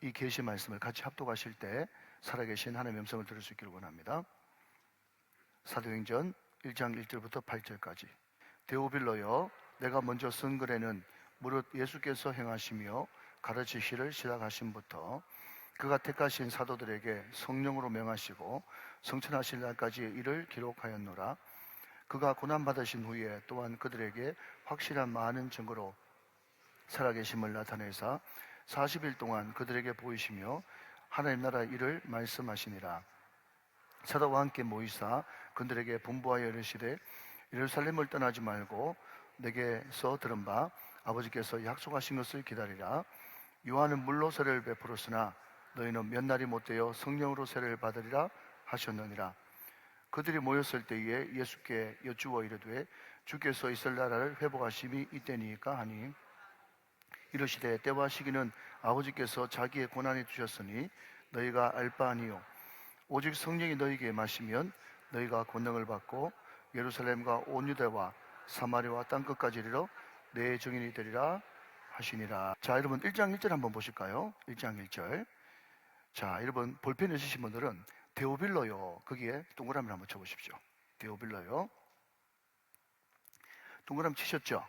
이 계시 말씀을 같이 합독하실 때 살아계신 하나님의 음성을 들을 수 있기를 원합니다. 사도행전 1장 1절부터 8절까지. 데오빌로여, 내가 먼저 쓴 글에는 무릇 예수께서 행하시며 가르치시를 시작하심부터 그가 택하신 사도들에게 성령으로 명하시고 성천하실 날까지의 일을 기록하였노라. 그가 고난받으신 후에 또한 그들에게 확실한 많은 증거로 살아계심을 나타내사 40일 동안 그들에게 보이시며 하나님 나라의 일을 말씀하시니라. 사도와 함께 모이사 그들에게 분부하여 이르시되 예루살렘을 떠나지 말고 내게서 들은 바 아버지께서 약속하신 것을 기다리라. 요한은 물로 세례를 베풀었으나 너희는 몇 날이 못되어 성령으로 세례를 받으리라 하셨느니라. 그들이 모였을 때에 예수께 여쭈어 이르되 주께서 이스라엘 나라를 회복하심이 이때니까 하니 이르시되 때와 시기는 아버지께서 자기의 고난에 두셨으니 너희가 알 바 아니요 오직 성령이 너희에게 마시면 너희가 권능을 받고 예루살렘과 온 유대와 사마리아와 땅끝까지 이르러 내 증인이 되리라 하시니라. 자, 여러분 1장 1절 한번 보실까요? 1장 1절. 자, 여러분 볼펜 있으신 분들은 데오빌로요, 거기에 동그라미를 한번 쳐보십시오. 데오빌로요. 동그라미 치셨죠?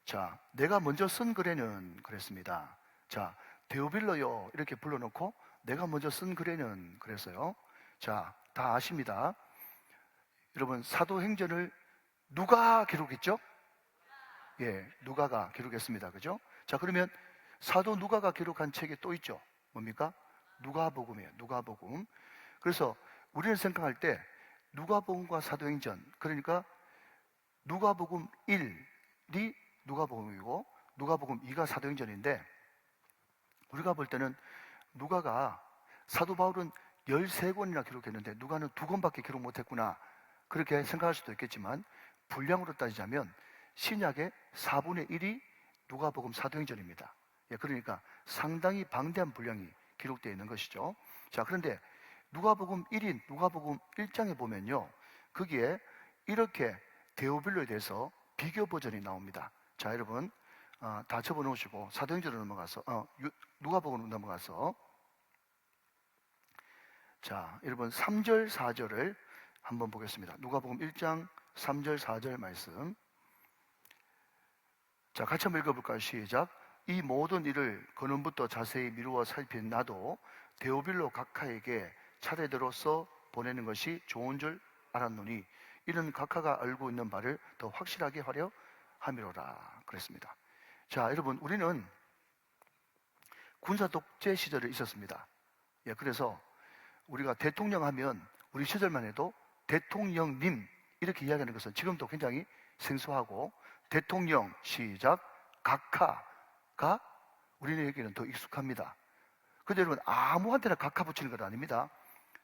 자, 내가 먼저 쓴 글에는 그랬습니다. 자, 데오빌로요 이렇게 불러놓고 내가 먼저 쓴 글에는 그랬어요. 자, 다 아십니다. 여러분 사도행전을 누가 기록했죠? 예, 누가가 기록했습니다. 그죠? 자, 그러면 사도 누가가 기록한 책이 또 있죠. 뭡니까? 누가복음이에요. 누가복음. 그래서 우리는 생각할 때 누가복음과 사도행전, 그러니까 누가복음 1이 누가복음이고 누가복음 2가 사도행전인데, 우리가 볼 때는 누가가 사도 바울은 13권이나 기록했는데 누가는 2권밖에 기록 못했구나, 그렇게 생각할 수도 있겠지만 분량으로 따지자면 신약의 4분의 1이 누가복음 사도행전입니다. 예, 그러니까 상당히 방대한 분량이 기록되어 있는 것이죠. 자, 그런데 누가복음 1인 누가복음 1장에 보면요, 거기에 이렇게 데오빌로에 대해서 비교 버전이 나옵니다. 자, 여러분 다 접어놓으시고 사도행전으로 넘어가서 누가복음으로 넘어가서, 자, 여러분 3절 4절을 한번 보겠습니다. 누가복음 1장 3절 4절 말씀. 자, 같이 한번 읽어볼까요? 시작. 이 모든 일을 근원부터 자세히 미루어 살핀 나도 데오빌로 각하에게 차례대로 써 보내는 것이 좋은 줄 알았노니 이는 각하가 알고 있는 바를 더 확실하게 하려 함이로라 그랬습니다. 자, 여러분 우리는 군사 독재 시절에 있었습니다. 예, 그래서 우리가 대통령 하면 우리 시절만 해도 대통령님 이렇게 이야기하는 것은 지금도 굉장히 생소하고, 대통령 시작 각하가 우리에게는 더 익숙합니다. 그런데 여러분 아무한테나 각하 붙이는 건 아닙니다.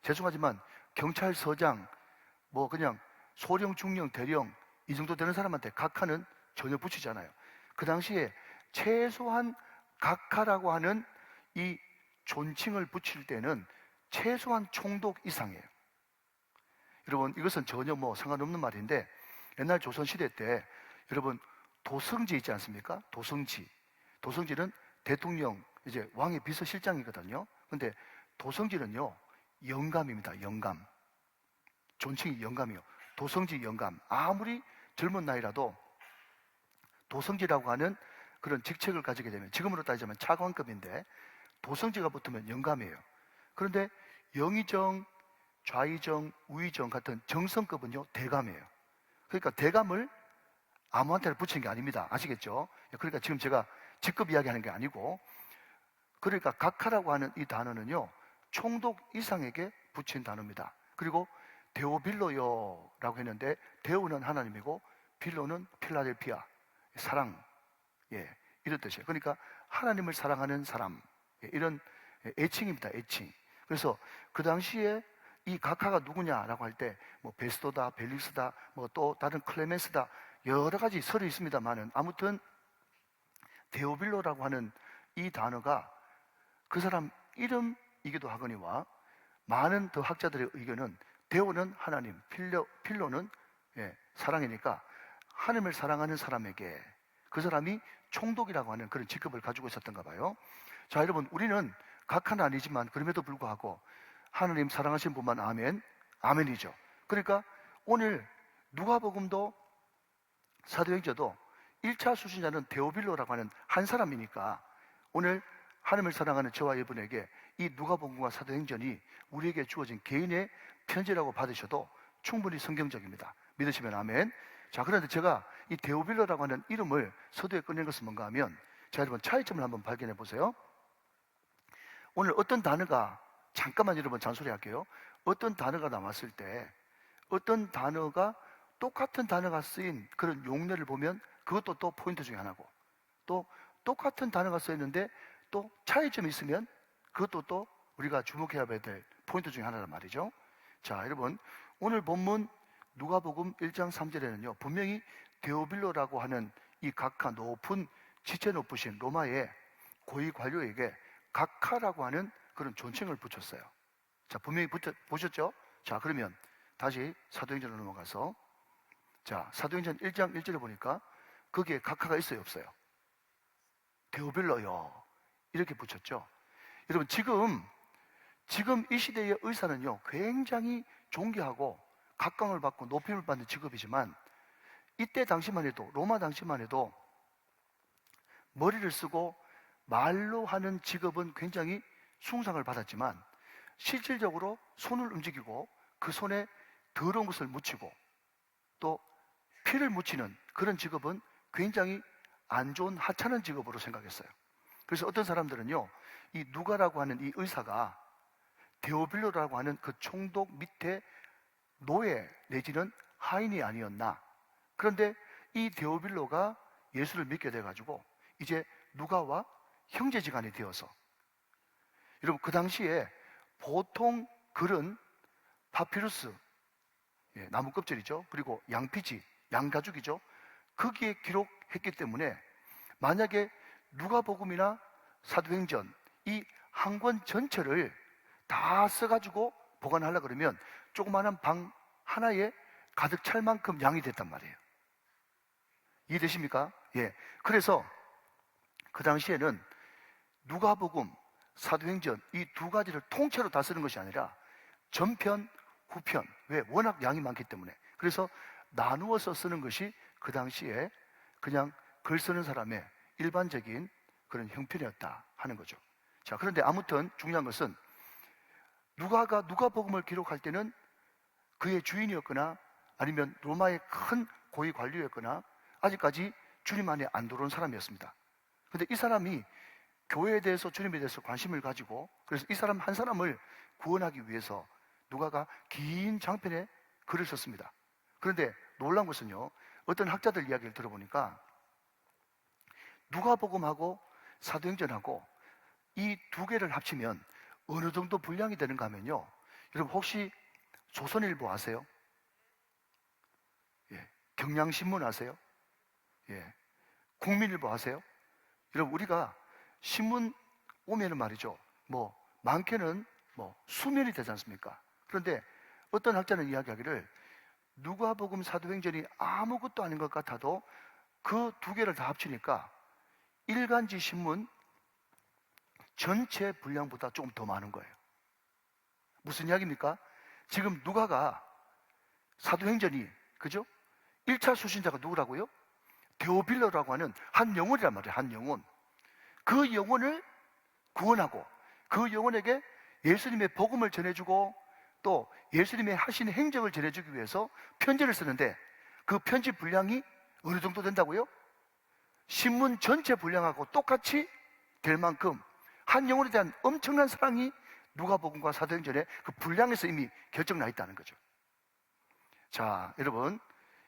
죄송하지만 경찰서장, 뭐 그냥 소령, 중령, 대령 이 정도 되는 사람한테 각하는 전혀 붙이지 않아요. 그 당시에 최소한 각하라고 하는 이 존칭을 붙일 때는 최소한 총독 이상이에요. 여러분 이것은 전혀 뭐 상관없는 말인데, 옛날 조선시대 때 여러분 도성지 있지 않습니까? 도성지는 대통령, 이제 왕의 비서실장이거든요. 근데 도성지는요 영감입니다. 영감. 존칭이 영감이요. 도성지 영감. 아무리 젊은 나이라도 도성지라고 하는 그런 직책을 가지게 되면, 지금으로 따지자면 차관급인데 도성지가 붙으면 영감이에요. 그런데 영의정, 좌의정, 우의정 같은 정성급은요 대감이에요. 그러니까 대감을 아무한테나 붙이는 게 아닙니다. 아시겠죠? 그러니까 지금 제가 직급 이야기하는 게 아니고, 그러니까 각하라고 하는 이 단어는요 총독 이상에게 붙인 단어입니다. 그리고 데오빌로요라고 했는데 데오는 하나님이고 빌로는 필라델피아, 사랑, 예, 이런 뜻이에요. 그러니까 하나님을 사랑하는 사람, 예, 이런 애칭입니다. 애칭. 그래서 그 당시에 이 각하가 누구냐라고 할 때 뭐 베스도다, 벨릭스다, 뭐 또 다른 클레멘스다, 여러 가지 설이 있습니다만은 아무튼 데오빌로라고 하는 이 단어가 그 사람 이름이기도 하거니와, 많은 더 학자들의 의견은 데오는 하나님, 필로는 사랑이니까 하나님을 사랑하는 사람에게 그 사람이 총독이라고 하는 그런 직급을 가지고 있었던가 봐요. 자, 여러분 우리는 각하는 아니지만 그럼에도 불구하고 하나님 사랑하신 분만 아멘, 아멘이죠. 그러니까 오늘 누가복음도 사도행전도 1차 수신자는 데오빌로라고 하는 한 사람이니까 오늘 하나님을 사랑하는 저와 여러분에게 이 누가복음과 사도행전이 우리에게 주어진 개인의 편지라고 받으셔도 충분히 성경적입니다. 믿으시면 아멘. 자, 그런데 제가 이 데오빌로라고 하는 이름을 서두에 꺼낸 것은 뭔가 하면, 자, 여러분 차이점을 한번 발견해 보세요. 오늘 어떤 단어가, 잠깐만 여러분 잔소리 할게요. 어떤 단어가 나왔을 때 어떤 단어가 똑같은 단어가 쓰인 그런 용례를 보면 그것도 또 포인트 중에 하나고, 또 똑같은 단어가 쓰였는데 또 차이점이 있으면 그것도 또 우리가 주목해야 될 포인트 중에 하나란 말이죠. 자, 여러분 오늘 본문 누가복음 1장 3절에는요 분명히 데오빌로라고 하는 이 각하, 높은 지체 높으신 로마의 고위 관료에게 각하라고 하는 그런 존칭을 붙였어요. 자, 분명히 보셨죠? 자, 그러면 다시 사도행전으로 넘어가서, 자, 사도행전 1장 1절에 보니까 거기에 각하가 있어요, 없어요? 데오빌로요 이렇게 붙였죠. 여러분 지금 이 시대의 의사는요 굉장히 존귀하고 각광을 받고 높임을 받는 직업이지만, 이때 당시만 해도, 로마 당시만 해도 머리를 쓰고 말로 하는 직업은 굉장히 숭상을 받았지만, 실질적으로 손을 움직이고 그 손에 더러운 것을 묻히고 또 피를 묻히는 그런 직업은 굉장히 안 좋은 하찮은 직업으로 생각했어요. 그래서 어떤 사람들은요 이 누가라고 하는 이 의사가 데오빌로라고 하는 그 총독 밑에 노예 내지는 하인이 아니었나. 그런데 이 데오빌로가 예수를 믿게 돼가지고 이제 누가와 형제지간이 되어서, 여러분 그 당시에 보통 글은 파피루스, 나무 껍질이죠. 그리고 양피지, 양가죽이죠. 거기에 기록했기 때문에 만약에 누가복음이나 사도행전 이 한 권 전체를 다 써가지고 보관하려고 그러면 조그마한 방 하나에 가득 찰 만큼 양이 됐단 말이에요. 이해되십니까? 예. 그래서 그 당시에는 누가복음, 사도행전 이 두 가지를 통째로 다 쓰는 것이 아니라 전편, 후편. 왜? 워낙 양이 많기 때문에. 그래서 나누어서 쓰는 것이 그 당시에 그냥 글 쓰는 사람의 일반적인 그런 형편이었다 하는 거죠. 자, 그런데 아무튼 중요한 것은 누가가 누가복음을 기록할 때는 그의 주인이었거나 아니면 로마의 큰 고위 관료였거나 아직까지 주님 안에 안 들어온 사람이었습니다. 그런데 이 사람이 교회에 대해서, 주님에 대해서 관심을 가지고, 그래서 이 사람 한 사람을 구원하기 위해서 누가가 긴 장편의 글을 썼습니다. 그런데 놀라운 것은요, 어떤 학자들 이야기를 들어보니까 누가복음하고 사도행전하고 이 두 개를 합치면 어느 정도 분량이 되는가 하면요, 여러분 혹시 조선일보 아세요? 예. 경향신문 아세요? 예. 국민일보 아세요? 여러분 우리가 신문 오면은 말이죠, 뭐 많게는 뭐 수면이 되지 않습니까? 그런데 어떤 학자는 이야기하기를 누가복음, 사도행전이 아무것도 아닌 것 같아도 그 두 개를 다 합치니까 일간지 신문 전체 분량보다 조금 더 많은 거예요. 무슨 이야기입니까? 지금 누가가, 사도행전이, 그죠? 1차 수신자가 누구라고요? 데오빌로라고 하는 한 영혼이란 말이에요. 한 영혼. 그 영혼을 구원하고 그 영혼에게 예수님의 복음을 전해주고 또 예수님의 하신 행적을 전해주기 위해서 편지를 쓰는데, 그 편지 분량이 어느 정도 된다고요? 신문 전체 분량하고 똑같이 될 만큼 한 영혼에 대한 엄청난 사랑이 누가복음과 사도행전의 그 분량에서 이미 결정나 있다는 거죠. 자, 여러분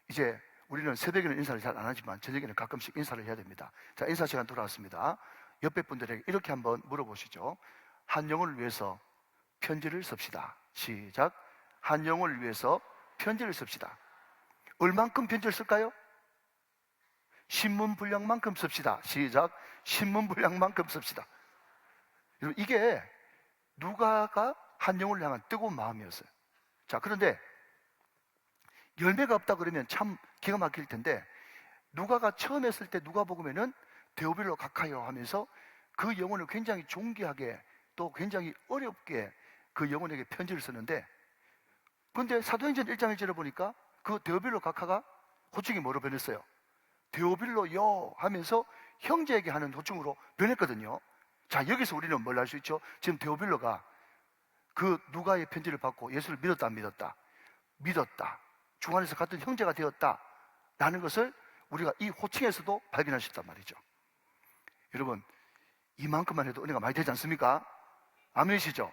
이제 우리는 새벽에는 인사를 잘 안 하지만 저녁에는 가끔씩 인사를 해야 됩니다. 자, 인사 시간 돌아왔습니다. 옆에 분들에게 이렇게 한번 물어보시죠. 한 영혼을 위해서 편지를 씁시다. 시작. 한 영혼을 위해서 편지를 씁시다. 얼만큼 편지를 쓸까요? 신문 분량만큼 씁시다. 시작. 신문 분량만큼 씁시다. 여러분 이게 누가가 한 영혼을 향한 뜨거운 마음이었어요. 자, 그런데 열매가 없다 그러면 참 기가 막힐 텐데, 누가가 처음 했을 때 누가복음에는 데오빌로 각하여 하면서 그 영혼을 굉장히 존귀하게 또 굉장히 어렵게 그 영혼에게 편지를 썼는데, 근데 사도행전 1장 1절에 보니까 그 데오빌로 각하가 호칭이 뭐로 변했어요? 데오빌로요 하면서 형제에게 하는 호칭으로 변했거든요. 자, 여기서 우리는 뭘 알 수 있죠? 지금 데오빌로가 그 누가의 편지를 받고 예수를 믿었다 안 믿었다? 믿었다. 주 안에서 같은 형제가 되었다 라는 것을 우리가 이 호칭에서도 발견할 수 있단 말이죠. 여러분, 이만큼만 해도 은혜가 많이 되지 않습니까? 아멘이시죠?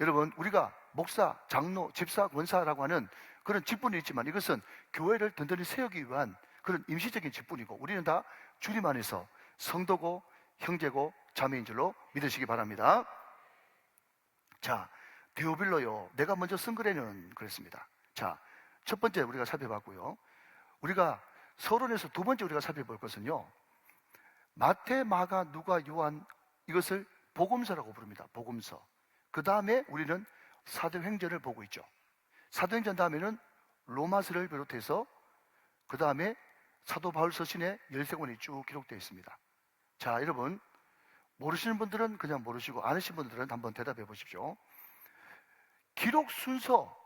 여러분, 우리가 목사, 장로, 집사, 권사라고 하는 그런 직분이 있지만 이것은 교회를 든든히 세우기 위한 그런 임시적인 직분이고, 우리는 다 주님 안에서 성도고 형제고 자매인 줄로 믿으시기 바랍니다. 자, 데오빌로요, 내가 먼저 쓴 글에는 그랬습니다. 자, 첫 번째 우리가 살펴봤고요. 우리가 서론에서 두 번째 우리가 살펴볼 것은요, 마태, 마가, 누가, 요한, 이것을 복음서라고 부릅니다. 복음서. 그 다음에 우리는 사도행전을 보고 있죠. 사도행전 다음에는 로마서를 비롯해서 그 다음에 사도 바울 서신에 13권이 쭉 기록되어 있습니다. 자, 여러분, 모르시는 분들은 그냥 모르시고 아시는 분들은 한번 대답해 보십시오. 기록 순서,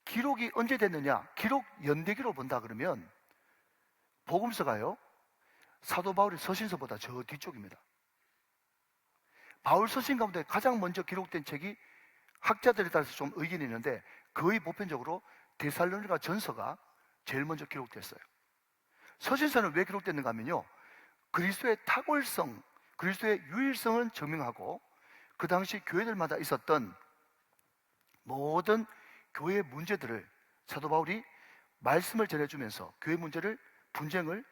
기록이 언제 됐느냐? 기록 연대기로 본다 그러면 복음서가요, 사도 바울의 서신서보다 저 뒤쪽입니다. 바울 서신 가운데 가장 먼저 기록된 책이 학자들에 따라서 좀 의견이 있는데 거의 보편적으로 데살로니가 전서가 제일 먼저 기록됐어요. 서신서는 왜 기록됐는가 하면요, 그리스도의 탁월성, 그리스도의 유일성을 증명하고 그 당시 교회들마다 있었던 모든 교회 문제들을 사도 바울이 말씀을 전해주면서 교회 문제를, 분쟁을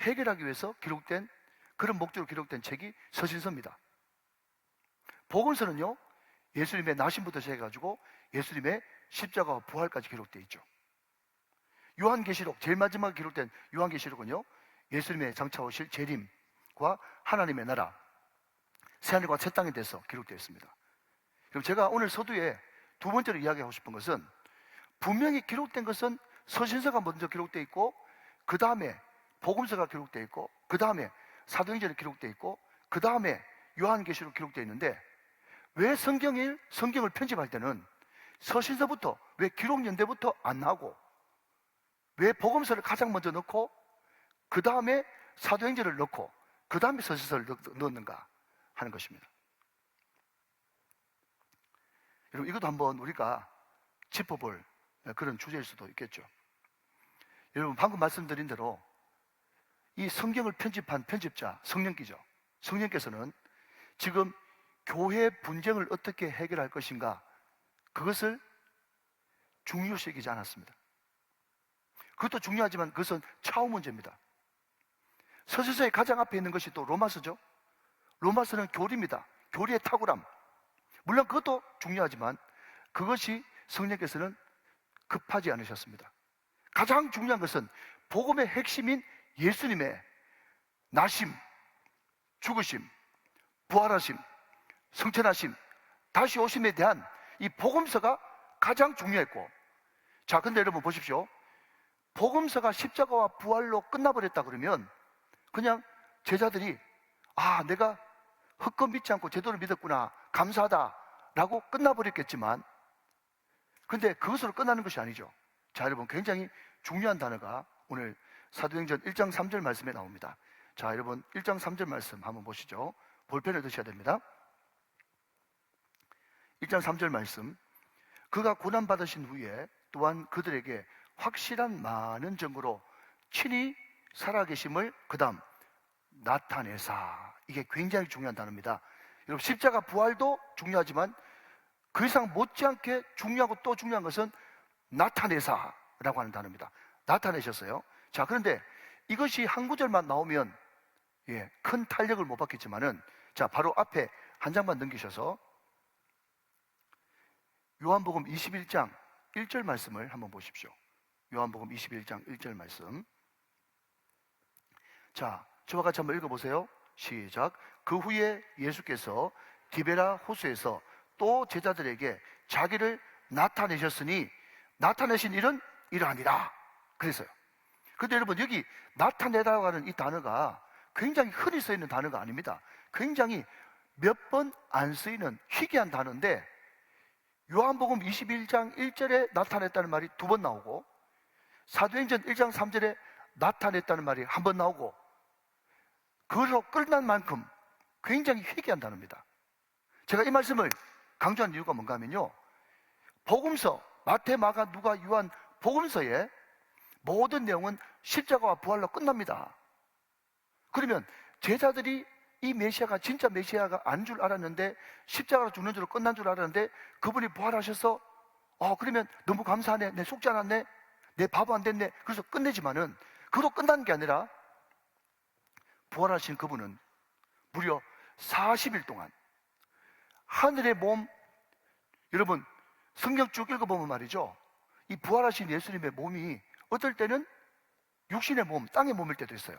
해결하기 위해서 기록된, 그런 목적으로 기록된 책이 서신서입니다. 복음서는요, 예수님의 나심부터 시작해가지고 예수님의 십자가와 부활까지 기록되어 있죠. 요한계시록, 제일 마지막에 기록된 요한계시록은요, 예수님의 장차 오실 재림과 하나님의 나라, 새하늘과 새 땅에 대해서 기록되어 있습니다. 그럼 제가 오늘 서두에 두 번째로 이야기하고 싶은 것은, 분명히 기록된 것은 서신서가 먼저 기록되어 있고, 그 다음에 복음서가 기록되어 있고, 그 다음에 사도행전이 기록되어 있고, 그 다음에 요한계시록 기록되어 있는데, 왜 성경을 편집할 때는 서신서부터, 왜 기록 연대부터 안 나오고, 왜 복음서를 가장 먼저 넣고 그 다음에 사도행전을 넣고 그 다음에 서신서를 넣는가 하는 것입니다. 여러분, 이것도 한번 우리가 짚어볼 그런 주제일 수도 있겠죠. 여러분, 방금 말씀드린 대로 이 성경을 편집한 편집자, 성령께서, 성령께서는 지금 교회 분쟁을 어떻게 해결할 것인가, 그것을 중요시 여기지 않았습니다. 그것도 중요하지만 그것은 차후 문제입니다. 서신서의 가장 앞에 있는 것이 또 로마서죠. 로마서는 교리입니다. 교리의 탁월함. 물론 그것도 중요하지만 그것이 성령께서는 급하지 않으셨습니다. 가장 중요한 것은 복음의 핵심인 예수님의 나심, 죽으심, 부활하심, 성천하심, 다시 오심에 대한 이 복음서가 가장 중요했고, 자, 근데 여러분 보십시오. 복음서가 십자가와 부활로 끝나버렸다 그러면 그냥 제자들이, 아, 내가 헛것 믿지 않고 제대로 믿었구나, 감사하다 라고 끝나버렸겠지만, 근데 그것으로 끝나는 것이 아니죠. 자, 여러분, 굉장히 중요한 단어가 오늘 사도행전 1장 3절 말씀에 나옵니다. 자, 여러분, 1장 3절 말씀 한번 보시죠. 볼펜을 드셔야 됩니다. 1장 3절 말씀, 그가 고난받으신 후에 또한 그들에게 확실한 많은 증거로 친히 살아계심을 그 다음 나타내사. 이게 굉장히 중요한 단어입니다. 여러분, 십자가 부활도 중요하지만 그 이상 못지않게 중요하고 또 중요한 것은 나타내사라고 하는 단어입니다. 나타내셨어요. 자, 그런데 이것이 한 구절만 나오면 큰 탄력을 못 받겠지만은, 자, 바로 앞에 한 장만 넘기셔서 요한복음 21장 1절 말씀을 한번 보십시오. 요한복음 21장 1절 말씀. 자, 저와 같이 한번 읽어보세요. 시작. 그 후에 예수께서 디베라 호수에서 또 제자들에게 자기를 나타내셨으니 나타내신 일은 이러하니라 그랬어요. 그런데 여러분, 여기 나타내라고 하는 이 단어가 굉장히 흔히 쓰이는 단어가 아닙니다. 굉장히 몇 번 안 쓰이는 희귀한 단어인데 요한복음 21장 1절에 나타냈다는 말이 2번 나오고 사도행전 1장 3절에 나타냈다는 말이 1번 나오고 그로 끝난 만큼 굉장히 희귀한 단어입니다. 제가 이 말씀을 강조한 이유가 뭔가 하면요, 복음서 마태, 마가, 누가, 요한 복음서의 모든 내용은 십자가와 부활로 끝납니다. 그러면 제자들이 이 메시아가 진짜 메시아가 아닌 줄 알았는데, 십자가로 죽는 줄로 끝난 줄 알았는데 그분이 부활하셔서 그러면 너무 감사하네, 내 속지 않았네, 내 바보 안 됐네, 그래서 끝내지만은 그로 끝난 게 아니라 부활하신 그분은 무려 40일 동안 하늘의 몸, 여러분 성경 쭉 읽어보면 말이죠, 이 부활하신 예수님의 몸이 어떨 때는 육신의 몸, 땅의 몸일 때도 있어요.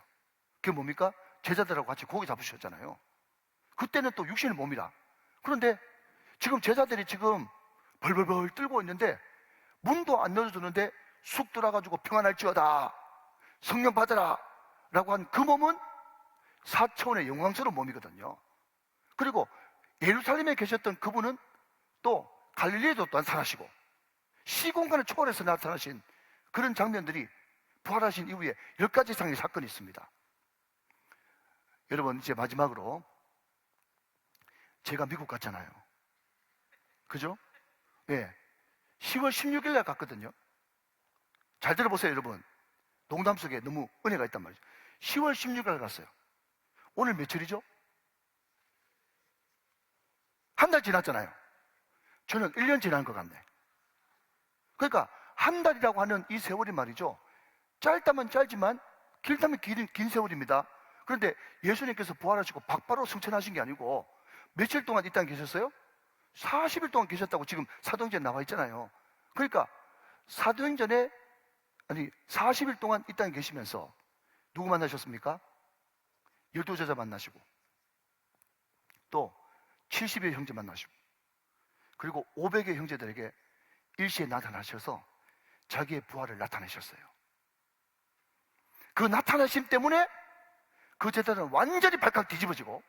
그게 뭡니까? 제자들하고 같이 고기 잡으셨잖아요. 그때는 또 육신의 몸이라. 그런데 지금 제자들이 지금 벌벌벌 떨고 있는데 문도 안 열어주는데 쑥 들어가지고 평안할지어다, 성령 받아라 라고 한 그 몸은 4차원의 영광스러운 몸이거든요. 그리고 예루살렘에 계셨던 그분은 또 갈릴리에도 나타나시고 시공간을 초월해서 나타나신 그런 장면들이 부활하신 이후에 10가지 이상의 사건이 있습니다. 여러분, 이제 마지막으로 제가 미국 갔잖아요. 그죠? 네. 10월 16일 날 갔거든요. 잘 들어보세요, 여러분. 농담 속에 너무 은혜가 있단 말이죠. 10월 16일 날 갔어요. 오늘 며칠이죠? 한 달 지났잖아요. 저는 1년 지난 것 같네. 그러니까 한 달이라고 하는 이 세월이 말이죠, 짧다면 짧지만 길다면 긴 세월입니다. 그런데 예수님께서 부활하시고 박바로 승천하신 게 아니고 며칠 동안 이 땅에 계셨어요? 40일 동안 계셨다고 지금 사도행전에 나와 있잖아요. 그러니까 사도행전에 40일 동안 이 땅에 계시면서 누구 만나셨습니까? 12제자 만나시고 또 70의 형제 만나시고 그리고 500의 형제들에게 일시에 나타나셔서 자기의 부활을 나타내셨어요. 그 나타나심 때문에 그 제자들은 완전히 발칵 뒤집어지고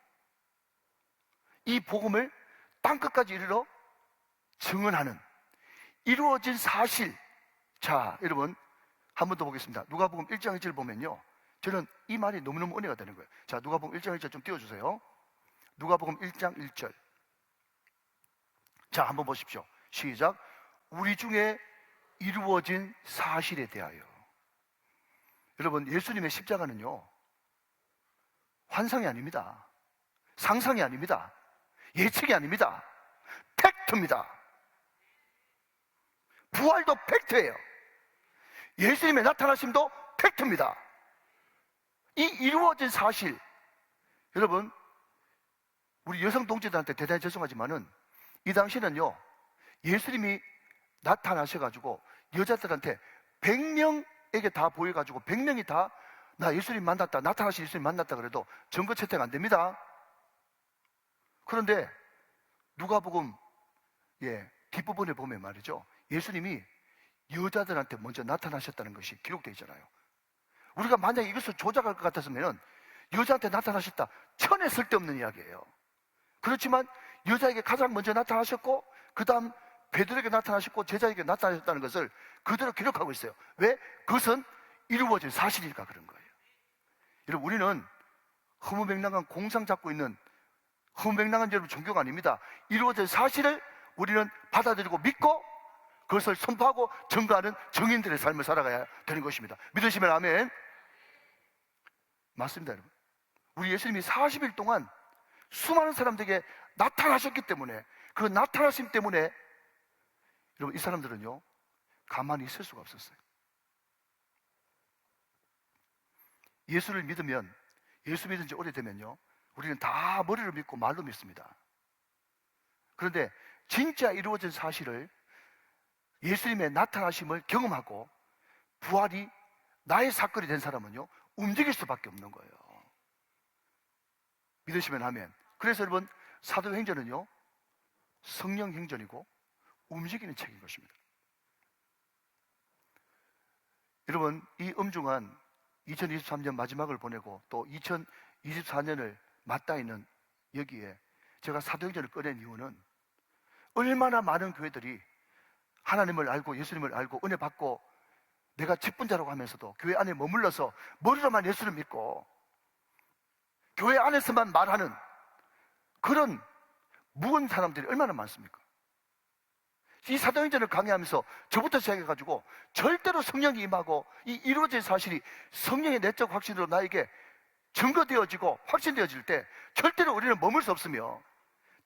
이 복음을 땅끝까지 이르러 증언하는 이루어진 사실. 자, 여러분 한 번 더 보겠습니다. 누가복음 1장 1절 보면요, 저는 이 말이 너무너무 은혜가 되는 거예요. 자, 누가복음 1장 1절 좀 띄워주세요. 누가복음 1장 1절. 자, 한번 보십시오. 시작. 우리 중에 이루어진 사실에 대하여. 여러분, 예수님의 십자가는요, 환상이 아닙니다. 상상이 아닙니다. 예측이 아닙니다. 팩트입니다. 부활도 팩트예요. 예수님의 나타나심도 팩트입니다. 이 이루어진 사실, 여러분, 우리 여성 동지들한테 대단히 죄송하지만은 이 당시는요, 예수님이 나타나셔가지고 여자들한테 100명에게 다 보여가지고 100명이 다 나 예수님 만났다, 나타나신 예수님 만났다 그래도 증거 채택 안 됩니다. 그런데 누가복음 뒷부분에 보면 말이죠, 예수님이 여자들한테 먼저 나타나셨다는 것이 기록되어 있잖아요. 우리가 만약에 이것을 조작할 것 같았으면 여자한테 나타나셨다, 천에 쓸데없는 이야기예요. 그렇지만 여자에게 가장 먼저 나타나셨고 그 다음 베드로에게 나타나셨고 제자에게 나타나셨다는 것을 그대로 기록하고 있어요. 왜? 그것은 이루어진 사실이니까 그런 거예요. 여러분, 우리는 허무맹랑한 공상 잡고 있는 허무맹랑한 여러분 종교가 아닙니다. 이루어진 사실을 우리는 받아들이고 믿고 그것을 선포하고 증거하는 증인들의 삶을 살아가야 되는 것입니다. 믿으시면 아멘. 맞습니다, 여러분. 우리 예수님이 40일 동안 수많은 사람들에게 나타나셨기 때문에, 그 나타나심 때문에 여러분, 이 사람들은요 가만히 있을 수가 없었어요. 예수를 믿으면, 예수 믿은 지 오래되면요, 우리는 다 머리로 믿고 말로 믿습니다. 그런데 진짜 이루어진 사실을, 예수님의 나타나심을 경험하고 부활이 나의 사건이 된 사람은요 움직일 수밖에 없는 거예요. 믿으시면 아멘. 그래서 여러분, 사도행전은요 성령 행전이고 움직이는 책인 것입니다. 여러분, 이 엄중한 2023년 마지막을 보내고 또 2024년을 맞닿아 있는 여기에 제가 사도행전을 꺼낸 이유는 얼마나 많은 교회들이 하나님을 알고 예수님을 알고 은혜 받고 내가 직분자라고 하면서도 교회 안에 머물러서 머리로만 예수를 믿고 교회 안에서만 말하는 그런 무언 사람들이 얼마나 많습니까? 이 사도행전을 강의하면서 저부터 시작해가지고 절대로 성령이 임하고 이 이루어진 사실이 성령의 내적 확신으로 나에게 증거되어지고 확신되어질 때 절대로 우리는 머물 수 없으며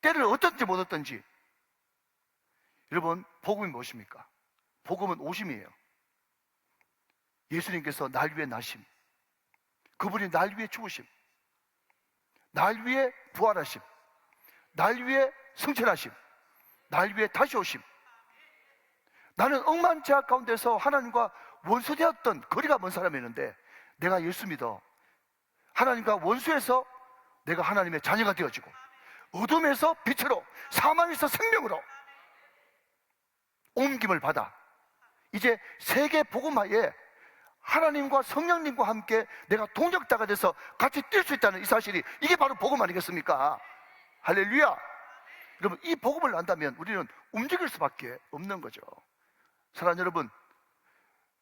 때를 어떻든지 못 얻든지. 여러분, 복음이 무엇입니까? 복음은 오심이에요. 예수님께서 날 위해 나심, 그분이 날 위해 죽으심, 날 위해 부활하심, 날 위해 승천하심, 날 위해 다시 오심. 나는 억만제약 가운데서 하나님과 원수되었던 거리가 먼 사람이었는데 내가 예수 믿어 하나님과 원수에서 내가 하나님의 자녀가 되어지고 어둠에서 빛으로 사망에서 생명으로 옮김을 받아 이제 세계 복음화에 하나님과 성령님과 함께 내가 동역자가 돼서 같이 뛸 수 있다는 이 사실이, 이게 바로 복음 아니겠습니까? 할렐루야. 여러분, 이 복음을 안다면 우리는 움직일 수밖에 없는 거죠. 사랑하는 여러분,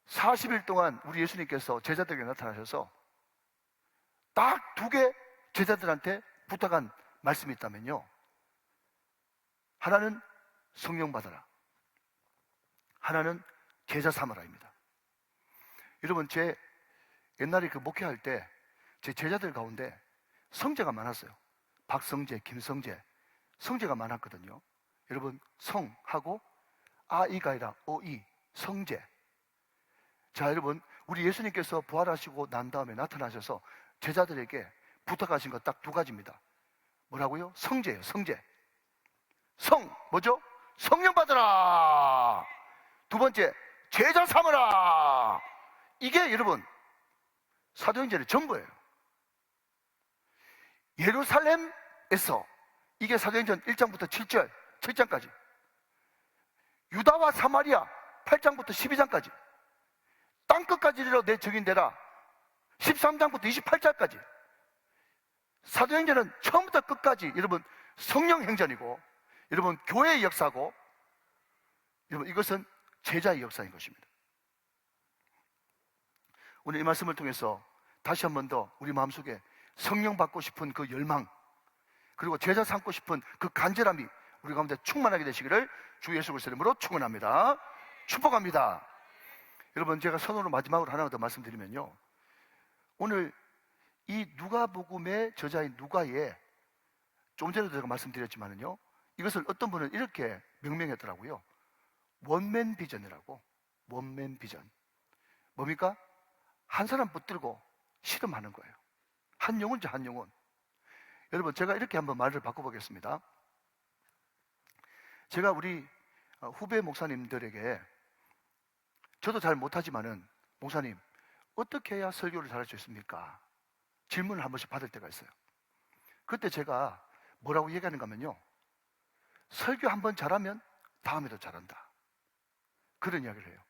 40일 동안 우리 예수님께서 제자들에게 나타나셔서 딱 2개 제자들한테 부탁한 말씀이 있다면요, 하나는 성령 받아라, 하나는 제자 삼아라입니다. 여러분, 제 옛날에 그 목회할 때 제 제자들 가운데 성제가 많았어요. 박성재, 김성재, 성제가 많았거든요. 여러분, 성하고 아이가 아니라 어이, 성제. 자, 여러분, 우리 예수님께서 부활하시고 난 다음에 나타나셔서 제자들에게 부탁하신 거 딱 2가지입니다. 뭐라고요? 성제예요, 성제. 성, 뭐죠? 성령 받으라. 2번째, 제자 삼으라. 이게 여러분 사도행전의 전부예요. 예루살렘에서, 이게 사도행전 1장부터 7절, 7장까지, 유다와 사마리아 8장부터 12장까지, 땅끝까지 이르러 내 증인되라 13장부터 28장까지. 사도행전은 처음부터 끝까지 여러분 성령 행전이고, 여러분 교회의 역사고, 여러분 이것은 제자의 역사인 것입니다. 오늘 이 말씀을 통해서 다시 한 번 더 우리 마음속에 성령 받고 싶은 그 열망, 그리고 제자 삼고 싶은 그 간절함이 우리 가운데 충만하게 되시기를 주 예수 그리스도의 이름으로 축원합니다. 축복합니다. 여러분, 제가 선으로 마지막으로 하나 더 말씀드리면요, 오늘 이 누가복음의 저자인 누가의, 좀 전에도 제가 말씀드렸지만은요, 이것을 어떤 분은 이렇게 명명했더라고요. 원맨 비전이라고. 원맨 비전. 뭡니까? 한 사람 붙들고 실험하는 거예요. 한 영혼이죠, 한 영혼. 여러분, 제가 이렇게 한번 말을 바꿔보겠습니다. 제가 우리 후배 목사님들에게, 저도 잘 못하지만은, 목사님 어떻게 해야 설교를 잘할 수 있습니까? 질문을 한 번씩 받을 때가 있어요. 그때 제가 뭐라고 얘기하는가 하면요, 설교 한 번 잘하면 다음에도 잘한다, 그런 이야기를 해요.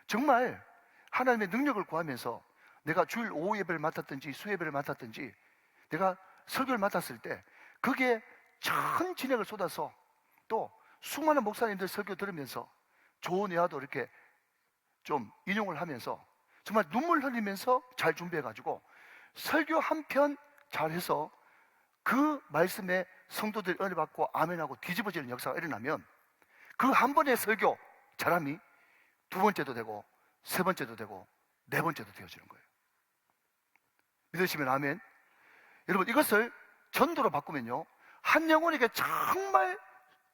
정말 하나님의 능력을 구하면서 내가 주일 오후 예배를 맡았든지 수예배를 맡았든지 내가 설교를 맡았을 때 그게 전 진액을 쏟아서, 또 수많은 목사님들 설교 들으면서 좋은 예화도 이렇게 좀 인용을 하면서 정말 눈물 흘리면서 잘 준비해가지고 설교 한 편 잘해서 그 말씀에 성도들이 은혜 받고 아멘하고 뒤집어지는 역사가 일어나면 그 한 번의 설교 잘함이 2번째도 되고 3번째도 되고 4번째도 되어지는 거예요. 믿으시면 아멘. 여러분, 이것을 전도로 바꾸면요, 한 영혼에게 정말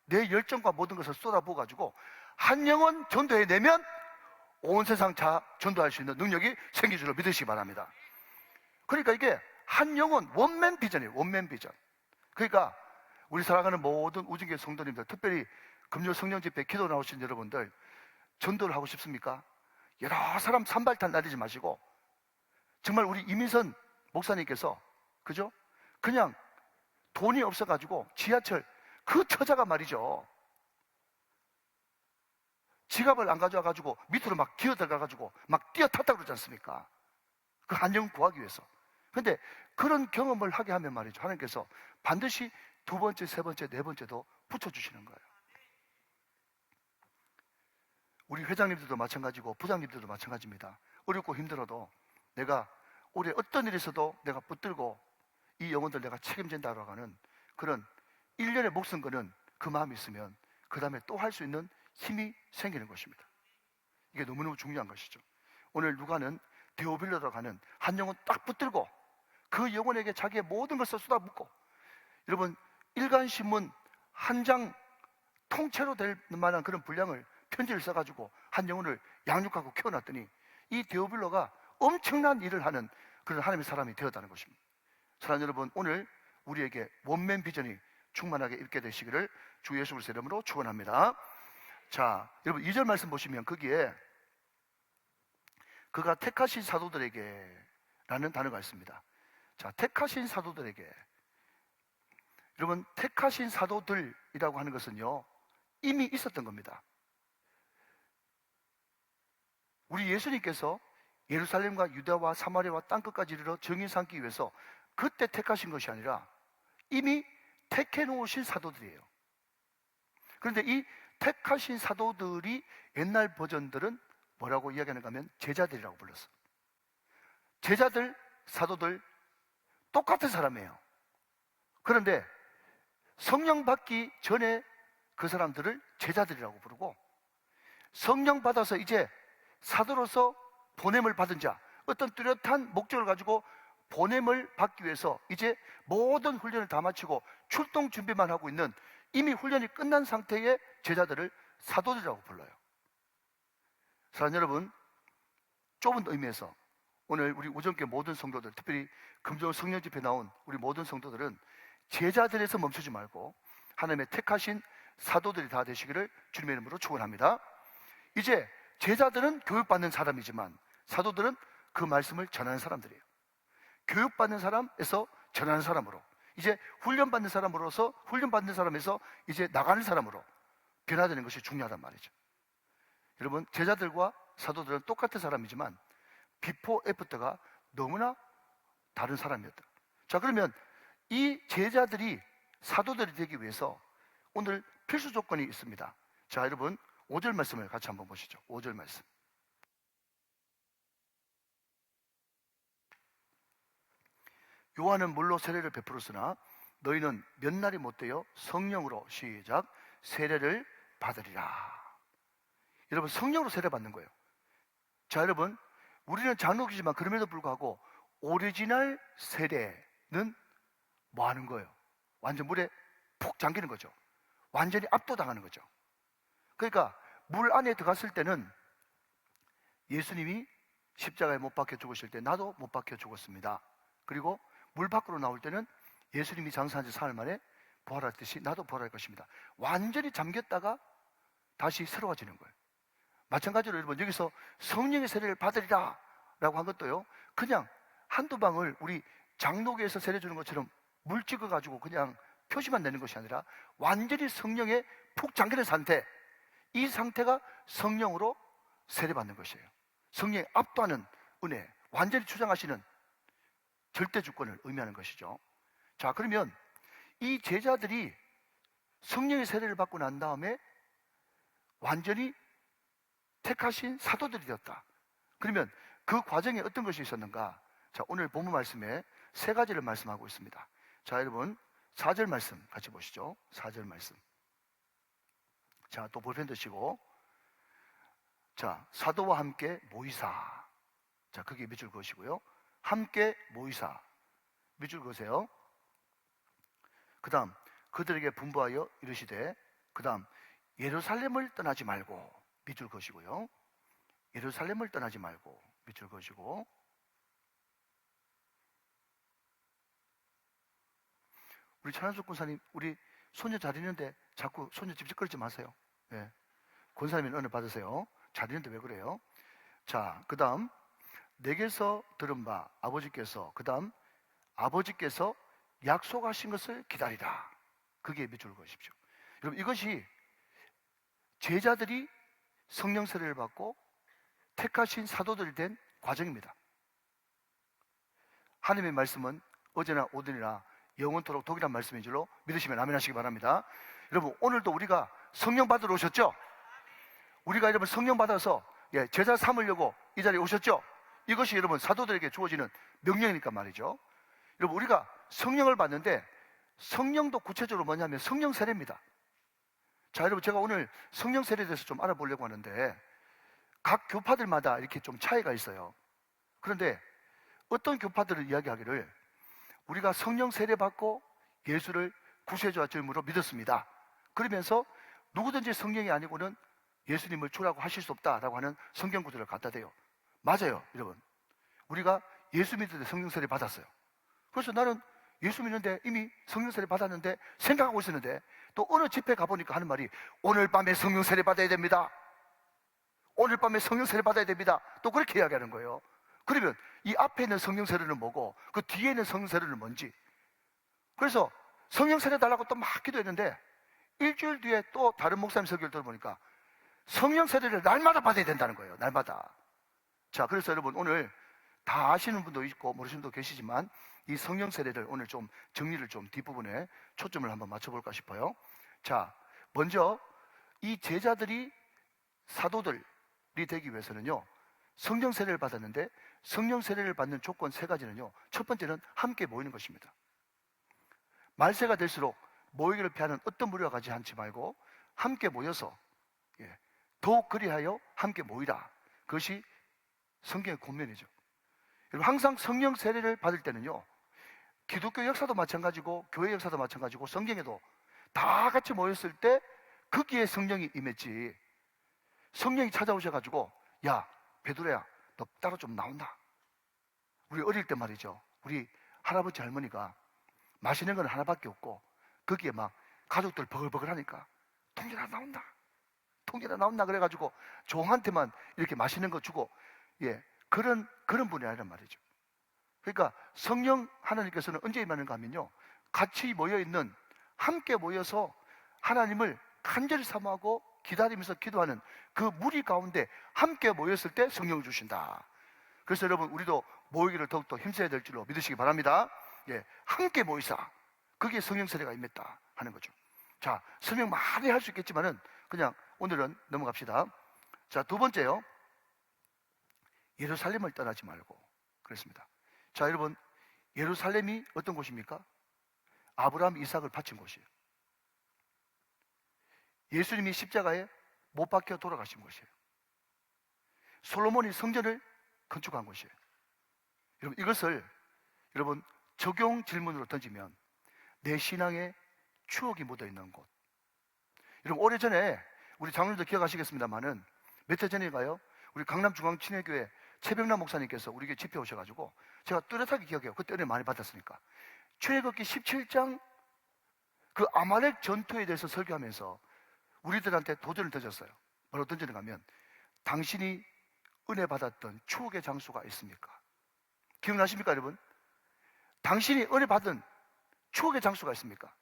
내 열정과 모든 것을 쏟아부어가지고 한 영혼 전도해내면 온 세상 다 전도할 수 있는 능력이 생길 줄로 믿으시기 바랍니다. 그러니까 이게 한 영혼, 원맨 비전이에요. 원맨 비전. 그러니까 우리 사랑하는 모든 우진교회 성도님들, 특별히 금요 성령 집회 기도 나오신 여러분들, 전도를 하고 싶습니까? 여러 사람 산발탄 날리지 마시고, 정말 우리 이민선 목사님께서, 그죠? 그냥 돈이 없어가지고 지하철 그 처자가 말이죠, 지갑을 안 가져와가지고 밑으로 막 기어 들어가가지고 막 뛰어탔다고 그러지 않습니까? 그 한 영혼 구하기 위해서. 근데 그런 경험을 하게 하면 말이죠, 하나님께서 반드시 두 번째, 세 번째, 네 번째도 붙여주시는 거예요. 우리 회장님들도 마찬가지고 부장님들도 마찬가지입니다. 어렵고 힘들어도 내가 올해 어떤 일이 있어도 내가 붙들고 이 영혼들 내가 책임진다라고 하는 그런 일련의 목숨 거는 그 마음이 있으면 그 다음에 또 할 수 있는 힘이 생기는 것입니다. 이게 너무너무 중요한 것이죠. 오늘 누가는 데오빌로로 가는 한 영혼 딱 붙들고 그 영혼에게 자기의 모든 것을 쏟아붓고, 여러분 일간신문 한 장 통째로 될 만한 그런 분량을 편지를 써가지고 한 영혼을 양육하고 키워놨더니 이 데오빌로가 엄청난 일을 하는 그런 하나님의 사람이 되었다는 것입니다. 사랑하는 여러분, 오늘 우리에게 원맨 비전이 충만하게 있게 되시기를 주 예수 그리스도의 이름으로 축원합니다. 자, 여러분 2절 말씀 보시면 거기에 그가 택하신 사도들에게 라는 단어가 있습니다. 자, 택하신 사도들에게. 여러분, 택하신 사도들이라고 하는 것은요, 이미 있었던 겁니다. 우리 예수님께서 예루살렘과 유다와 사마리아와 땅끝까지 이르러 정의 삼기 위해서 그때 택하신 것이 아니라 이미 택해 놓으신 사도들이에요. 그런데 이 택하신 사도들이 옛날 버전들은 뭐라고 이야기하는가 하면 제자들이라고 불렀어. 제자들, 사도들 똑같은 사람이에요. 그런데 성령 받기 전에 그 사람들을 제자들이라고 부르고, 성령 받아서 이제 사도로서 보냄을 받은 자, 어떤 뚜렷한 목적을 가지고 보냄을 받기 위해서 이제 모든 훈련을 다 마치고 출동 준비만 하고 있는 이미 훈련이 끝난 상태의 제자들을 사도들이라고 불러요. 사랑하는 여러분, 좁은 의미에서 오늘 우리 오전교 모든 성도들, 특별히 금종 성령 집회에 나온 우리 모든 성도들은 제자들에서 멈추지 말고 하나님의 택하신 사도들이 다 되시기를 주님의 이름으로 축원합니다. 이제 제자들은 교육받는 사람이지만 사도들은 그 말씀을 전하는 사람들이에요. 교육받는 사람에서 전하는 사람으로, 이제 훈련받는 사람으로서 훈련받는 사람에서 이제 나가는 사람으로 변화되는 것이 중요하단 말이죠. 여러분, 제자들과 사도들은 똑같은 사람이지만 비포 애프터가 너무나 다른 사람이었다. 자, 그러면 이 제자들이 사도들이 되기 위해서 오늘 필수 조건이 있습니다. 자, 여러분 5절 말씀을 같이 한번 보시죠. 5절 말씀. 요한은 물로 세례를 베풀었으나 너희는 몇 날이 못되어 성령으로, 시작, 세례를 받으리라. 여러분, 성령으로 세례 받는 거예요. 자, 여러분, 우리는 장로교지만 그럼에도 불구하고 오리지널 세례는 뭐 하는 거예요? 완전 물에 푹 잠기는 거죠. 완전히 압도당하는 거죠. 그러니까 물 안에 들어갔을 때는 예수님이 십자가에 못 박혀 죽으실 때 나도 못 박혀 죽었습니다. 그리고 물 밖으로 나올 때는 예수님이 장사한 지 사흘 만에 부활했듯이 나도 부활할 것입니다. 완전히 잠겼다가 다시 새로워지는 거예요. 마찬가지로 여러분, 여기서 성령의 세례를 받으리라 라고 한 것도요, 그냥 한두 방울 우리 장로교에서 세례 주는 것처럼 물 찍어가지고 그냥 표시만 내는 것이 아니라 완전히 성령에 푹 잠기는 상태, 이 상태가 성령으로 세례받는 것이에요. 성령에 압도하는 은혜, 완전히 주장하시는 절대 주권을 의미하는 것이죠. 자, 그러면 이 제자들이 성령의 세례를 받고 난 다음에 완전히 택하신 사도들이 되었다. 그러면 그 과정에 어떤 것이 있었는가? 자, 오늘 본문 말씀에 세 가지를 말씀하고 있습니다. 자, 여러분 4절 말씀 같이 보시죠. 4절 말씀. 자, 또 볼펜 드시고, 자, 사도와 함께 모이사. 자, 거기에 밑줄 그으시고요. 함께 모이사. 밑줄 그으세요. 그 다음 그들에게 분부하여 이르시되, 그 다음 예루살렘을 떠나지 말고, 밑줄 그으시고요. 예루살렘을 떠나지 말고, 밑줄 그으시고, 우리 차현숙 권사님, 우리 손녀 잘 있는데 자꾸 손녀 찝찝거리지 마세요. 네. 권사님은 은혜 받으세요. 잘 있는데 왜 그래요? 자, 그 다음 내게서 들은 바 아버지께서, 그 다음 아버지께서 약속하신 것을 기다리라. 그게 밑줄 그으십시오. 여러분, 이것이 제자들이 성령 세례를 받고 택하신 사도들이 된 과정입니다. 하나님의 말씀은 어제나 오늘이나 영원토록 독이란 말씀인 줄로 믿으시면 아멘 하시기 바랍니다. 여러분, 오늘도 우리가 성령 받으러 오셨죠? 우리가 여러분 성령 받아서 제자 삼으려고 이 자리에 오셨죠? 이것이 여러분 사도들에게 주어지는 명령이니까 말이죠. 여러분, 우리가 성령을 받는데 성령도 구체적으로 뭐냐면 성령 세례입니다. 자, 여러분, 제가 오늘 성령 세례에 대해서 좀 알아보려고 하는데 각 교파들마다 이렇게 좀 차이가 있어요. 그런데 어떤 교파들을 이야기하기를 우리가 성령 세례 받고 예수를 구세주와 주님으로 믿었습니다. 그러면서 누구든지 성령이 아니고는 예수님을 주라고 하실 수 없다라고 하는 성경 구절을 갖다 대요. 맞아요, 여러분. 우리가 예수 믿을 때 성령 세례 받았어요. 그래서 나는 예수 믿는데 이미 성령 세례 받았는데 생각하고 있었는데 또 어느 집회 가보니까 하는 말이 오늘 밤에 성령 세례 받아야 됩니다. 오늘 밤에 성령 세례 받아야 됩니다. 또 그렇게 이야기하는 거예요. 그러면 이 앞에 있는 성령 세례는 뭐고 그 뒤에 있는 성령 세례는 뭔지. 그래서 성령 세례 달라고 또 막 기도했는데 일주일 뒤에 또 다른 목사님 설교를 들어보니까 성령 세례를 날마다 받아야 된다는 거예요. 날마다. 자, 그래서 여러분 오늘 다 아시는 분도 있고 모르시는 분도 계시지만 이 성령 세례를 오늘 좀 정리를 좀 뒷부분에 초점을 한번 맞춰볼까 싶어요. 자, 먼저 이 제자들이 사도들이 되기 위해서는요, 성령 세례를 받았는데 성령 세례를 받는 조건 세 가지는요, 첫 번째는 함께 모이는 것입니다. 말세가 될수록 모이기를 피하는 어떤 무리와 같이 하지 말고 함께 모여서 더욱 그리하여 함께 모이라. 그것이 성경의 권면이죠. 여러분, 항상 성령 세례를 받을 때는요, 기독교 역사도 마찬가지고 교회 역사도 마찬가지고 성경에도 다 같이 모였을 때 거기에 성령이 임했지, 성령이 찾아오셔가지고 야 베드로야 너 따로 좀 나온다. 우리 어릴 때 말이죠, 우리 할아버지 할머니가 마시는 건 하나밖에 없고 거기에 막 가족들 버글버글 하니까 통일아 나온다, 통일아 나온다 그래가지고 종한테만 이렇게 마시는 거 주고 그런 분이 아니란 말이죠. 그러니까 성령 하나님께서는 언제 임하는가 하면요, 같이 모여있는, 함께 모여서 하나님을 간절히 사모하고 기다리면서 기도하는 그 무리 가운데 함께 모였을 때 성령을 주신다. 그래서 여러분, 우리도 모이기를 더욱더 힘써야 될 줄로 믿으시기 바랍니다. 함께 모이사, 거기에 성령 세례가 임했다 하는 거죠. 자, 설명 많이 할 수 있겠지만은 그냥 오늘은 넘어갑시다. 자, 두 번째요, 예루살렘을 떠나지 말고 그랬습니다. 자, 여러분, 예루살렘이 어떤 곳입니까? 아브라함, 이삭을 바친 곳이에요. 예수님이 십자가에 못 박혀 돌아가신 곳이에요. 솔로몬이 성전을 건축한 곳이에요. 여러분, 이것을 여러분 적용 질문으로 던지면 내 신앙에 추억이 묻어있는 곳. 여러분, 오래전에 우리 장로님도 기억하시겠습니다만은 몇 해 전인가요? 우리 강남중앙친회교회 최병남 목사님께서 우리 교회 집회 오셔가지고 제가 뚜렷하게 기억해요. 그때 은혜 많이 받았으니까. 출애굽기 17장 그 아말렉 전투에 대해서 설교하면서 우리들한테 도전을 던졌어요. 뭐라고 던지는가 하면 당신이 은혜 받았던 추억의 장소가 있습니까? 기억나십니까, 여러분? 당신이 은혜 받은 추억의 장소가 있습니까?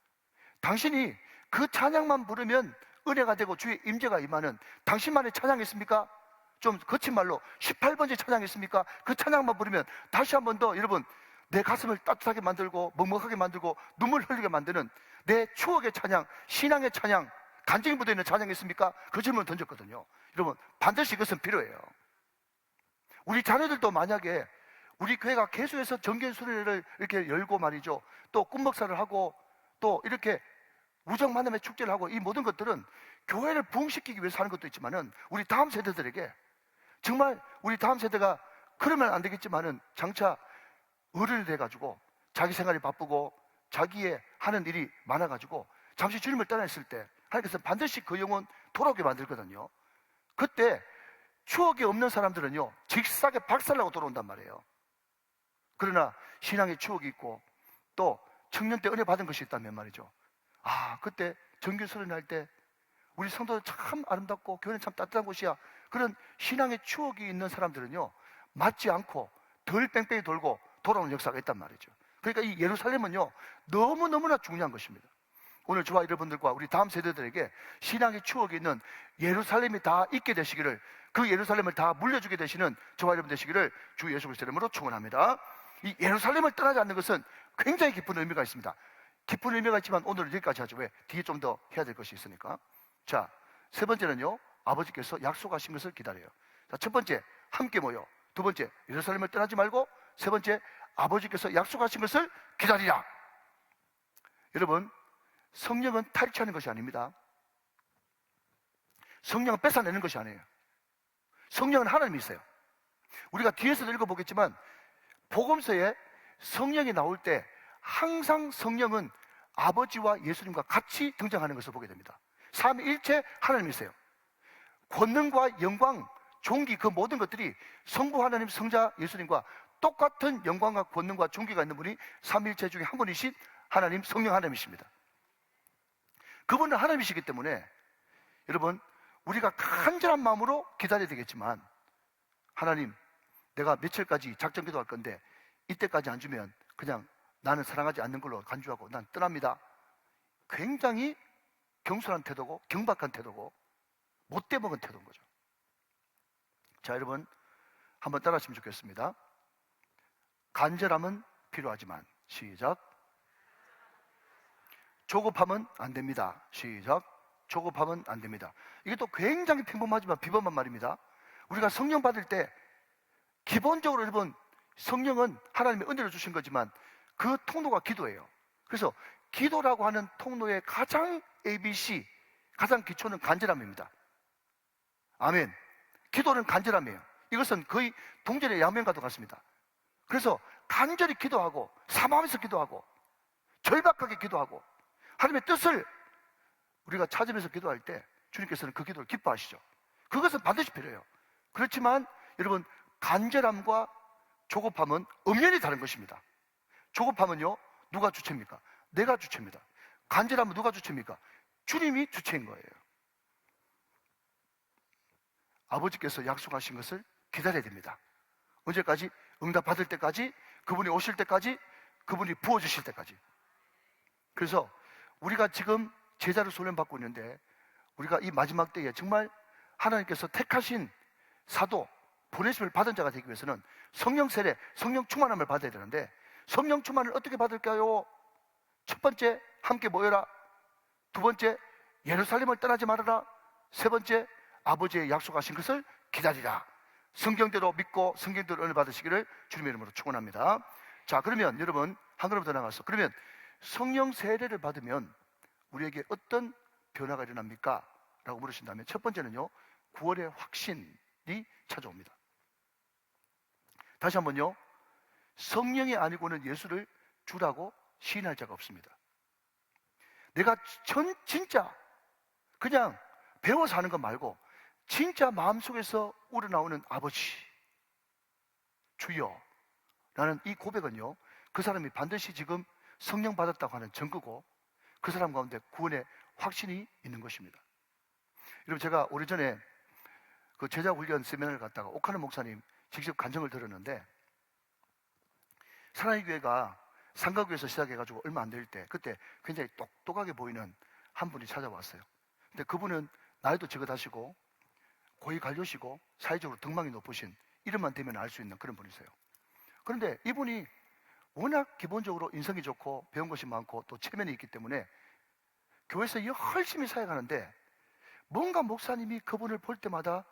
당신이 그 찬양만 부르면 은혜가 되고 주의 임재가 임하는 당신만의 찬양이 있습니까? 좀 거친 말로 18번째 찬양이 있습니까? 그 찬양만 부르면 다시 한 번 더 여러분 내 가슴을 따뜻하게 만들고 먹먹하게 만들고 눈물 흘리게 만드는 내 추억의 찬양, 신앙의 찬양, 간증이 묻어있는 찬양이 있습니까? 그 질문을 던졌거든요. 여러분, 반드시 그것은 필요해요. 우리 자녀들도 만약에 우리 교회가 계속해서 정견수련회를 이렇게 열고 말이죠, 또 꿈목사를 하고 또 이렇게 우정 만남의 축제를 하고, 이 모든 것들은 교회를 부흥시키기 위해서 하는 것도 있지만은 우리 다음 세대들에게 정말 우리 다음 세대가 그러면 안 되겠지만은 장차 어른이 돼가지고 자기 생활이 바쁘고 자기의 하는 일이 많아가지고 잠시 주님을 떠났을 때 하나님께서 반드시 그 영혼 돌아오게 만들거든요. 그때 추억이 없는 사람들은요 직사게 박살나고 돌아온단 말이에요. 그러나 신앙의 추억이 있고 또 청년 때 은혜 받은 것이 있다면 말이죠, 그때 정규 수련할 때 우리 성도들 참 아름답고 교회는 참 따뜻한 곳이야, 그런 신앙의 추억이 있는 사람들은요 맞지 않고 덜 뺑뺑이 돌고 돌아오는 역사가 있단 말이죠. 그러니까 이 예루살렘은요 너무너무나 중요한 것입니다. 오늘 저와 여러분들과 우리 다음 세대들에게 신앙의 추억이 있는 예루살렘이 다 있게 되시기를, 그 예루살렘을 다 물려주게 되시는 저와 여러분 되시기를 주 예수 그리스도의 이름으로 축원합니다. 이 예루살렘을 떠나지 않는 것은 굉장히 깊은 의미가 있습니다. 깊은 의미가 있지만 오늘은 여기까지 하죠. 왜? 뒤에 좀 더 해야 될 것이 있으니까. 자, 세 번째는요, 아버지께서 약속하신 것을 기다려요. 자, 첫 번째, 함께 모여. 두 번째, 예루살렘을 떠나지 말고. 세 번째, 아버지께서 약속하신 것을 기다리라. 여러분, 성령은 탈취하는 것이 아닙니다. 성령은 뺏어내는 것이 아니에요. 성령은 하나님이 있어요. 우리가 뒤에서도 읽어보겠지만 복음서에 성령이 나올 때 항상 성령은 아버지와 예수님과 같이 등장하는 것을 보게 됩니다. 삼위일체 하나님이세요. 권능과 영광, 존귀, 그 모든 것들이 성부 하나님, 성자 예수님과 똑같은 영광과 권능과 존귀가 있는 분이 삼위일체 중에 한 분이신 하나님, 성령 하나님이십니다. 그분은 하나님이시기 때문에 여러분, 우리가 간절한 마음으로 기다려야 되겠지만, 하나님, 내가 며칠까지 작전 기도할 건데 이때까지 안 주면 그냥 나는 사랑하지 않는 걸로 간주하고 난 떠납니다. 굉장히 경솔한 태도고 경박한 태도고 못돼 먹은 태도인 거죠. 자, 여러분, 한번 따라하시면 좋겠습니다. 간절함은 필요하지만, 시작. 조급함은 안 됩니다. 시작. 조급하면 안 됩니다. 이게 또 굉장히 평범하지만 비범한 말입니다. 우리가 성령 받을 때 기본적으로 여러분, 성령은 하나님의 은혜를 주신 거지만 그 통로가 기도예요. 그래서 기도라고 하는 통로의 가장 ABC, 가장 기초는 간절함입니다. 아멘. 기도는 간절함이에요. 이것은 거의 동전의 양면과도 같습니다. 그래서 간절히 기도하고 사모하면서 기도하고 절박하게 기도하고 하나님의 뜻을 우리가 찾으면서 기도할 때 주님께서는 그 기도를 기뻐하시죠. 그것은 반드시 필요해요. 그렇지만 여러분, 간절함과 조급함은 엄연히 다른 것입니다. 조급함은요, 누가 주체입니까? 내가 주체입니다. 간절함은 누가 주체입니까? 주님이 주체인 거예요. 아버지께서 약속하신 것을 기다려야 됩니다. 언제까지? 응답 받을 때까지, 그분이 오실 때까지, 그분이 부어주실 때까지. 그래서 우리가 지금 제자로 훈련받고 있는데, 우리가 이 마지막 때에 정말 하나님께서 택하신 사도, 보내심을 받은 자가 되기 위해서는 성령 세례, 성령 충만함을 받아야 되는데, 성령 충만을 어떻게 받을까요? 첫 번째, 함께 모여라. 두 번째, 예루살렘을 떠나지 말아라. 세 번째, 아버지의 약속하신 것을 기다리라. 성경대로 믿고 성경대로 은혜 받으시기를 주님의 이름으로 축원합니다. 자, 그러면 여러분, 한 걸음 더 나가서, 그러면 성령 세례를 받으면 우리에게 어떤 변화가 일어납니까? 라고 물으신다면, 첫 번째는요, 구원의 확신이 찾아옵니다. 다시 한번요, 성령이 아니고는 예수를 주라고 시인할 자가 없습니다. 내가 진짜 그냥 배워서 하는 것 말고 진짜 마음속에서 우러나오는 아버지, 주여 라는 이 고백은요, 그 사람이 반드시 지금 성령 받았다고 하는 증거고, 그 사람 가운데 구원의 확신이 있는 것입니다. 여러분, 제가 오래전에 그 제자훈련 세미나를 갔다가 옥하는 목사님 직접 간증을 들었는데, 사랑의 교회가 상가교에서 시작해가지고 얼마 안 될 때, 그때 굉장히 똑똑하게 보이는 한 분이 찾아왔어요. 근데 그분은 나이도 지긋하시고 고위 관료시고 사회적으로 등망이 높으신, 이름만 대면 알 수 있는 그런 분이세요. 그런데 이분이 워낙 기본적으로 인성이 좋고 배운 것이 많고 또 체면이 있기 때문에 교회에서 열심히 사역하는데, 뭔가 목사님이 그분을 볼 때마다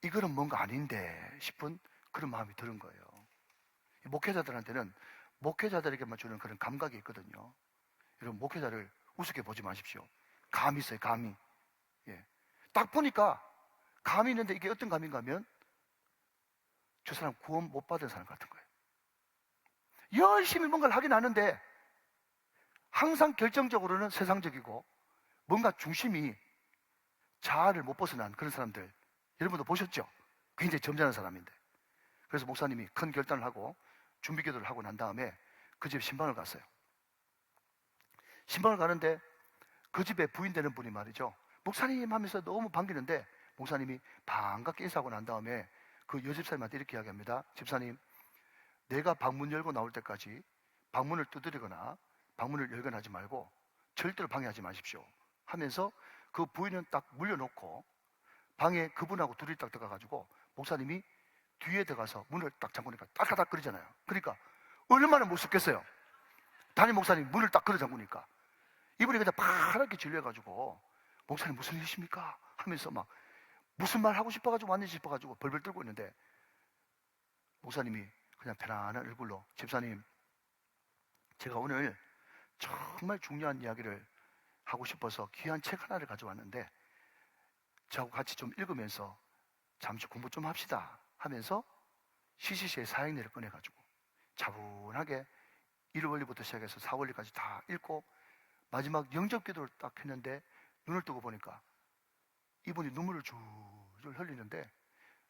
이거는 뭔가 아닌데 싶은 그런 마음이 드는 거예요. 목회자들한테는 목회자들에게만 주는 그런 감각이 있거든요. 여러분, 목회자를 우습게 보지 마십시오. 감이 있어요, 감이. 예. 딱 보니까 감이 있는데, 이게 어떤 감인가 하면 저 사람 구원 못 받은 사람 같은 거예요. 열심히 뭔가를 하긴 하는데 항상 결정적으로는 세상적이고 뭔가 중심이 자아를 못 벗어난 그런 사람들, 여러분도 보셨죠? 굉장히 점잖은 사람인데. 그래서 목사님이 큰 결단을 하고 준비 기도를 하고 난 다음에 그 집에 신방을 갔어요. 신방을 가는데 그 집에 부인 되는 분이 말이죠, 목사님 하면서 너무 반기는데, 목사님이 반갑게 인사하고 난 다음에 그 여집사님한테 이렇게 이야기합니다. 집사님, 내가 방문 열고 나올 때까지 방문을 두드리거나 방문을 열거나 하지 말고 절대로 방해하지 마십시오 하면서 그 부인은 딱 물려놓고 방에 그분하고 둘이 딱 들어가가지고 목사님이 뒤에 들어가서 문을 딱 잠그니까 따다닥 거리잖아요. 그러니까 얼마나 무섭겠어요. 담임 목사님 문을 딱 걸어 잠그니까 이분이 그냥 파랗게 질려가지고 목사님 무슨 일이십니까? 하면서 막 무슨 말 하고 싶어가지고 왔는지 싶어가지고 벌벌 떨고 있는데 목사님이 그냥 편안한 얼굴로 집사님, 제가 오늘 정말 중요한 이야기를 하고 싶어서 귀한 책 하나를 가져왔는데 저하고 같이 좀 읽으면서 잠시 공부 좀 합시다 하면서 CCC의 사행리를 꺼내가지고 차분하게 1월부터 시작해서 4월까지 다 읽고 마지막 영접 기도를 딱 했는데 눈을 뜨고 보니까 이분이 눈물을 줄줄 흘리는데,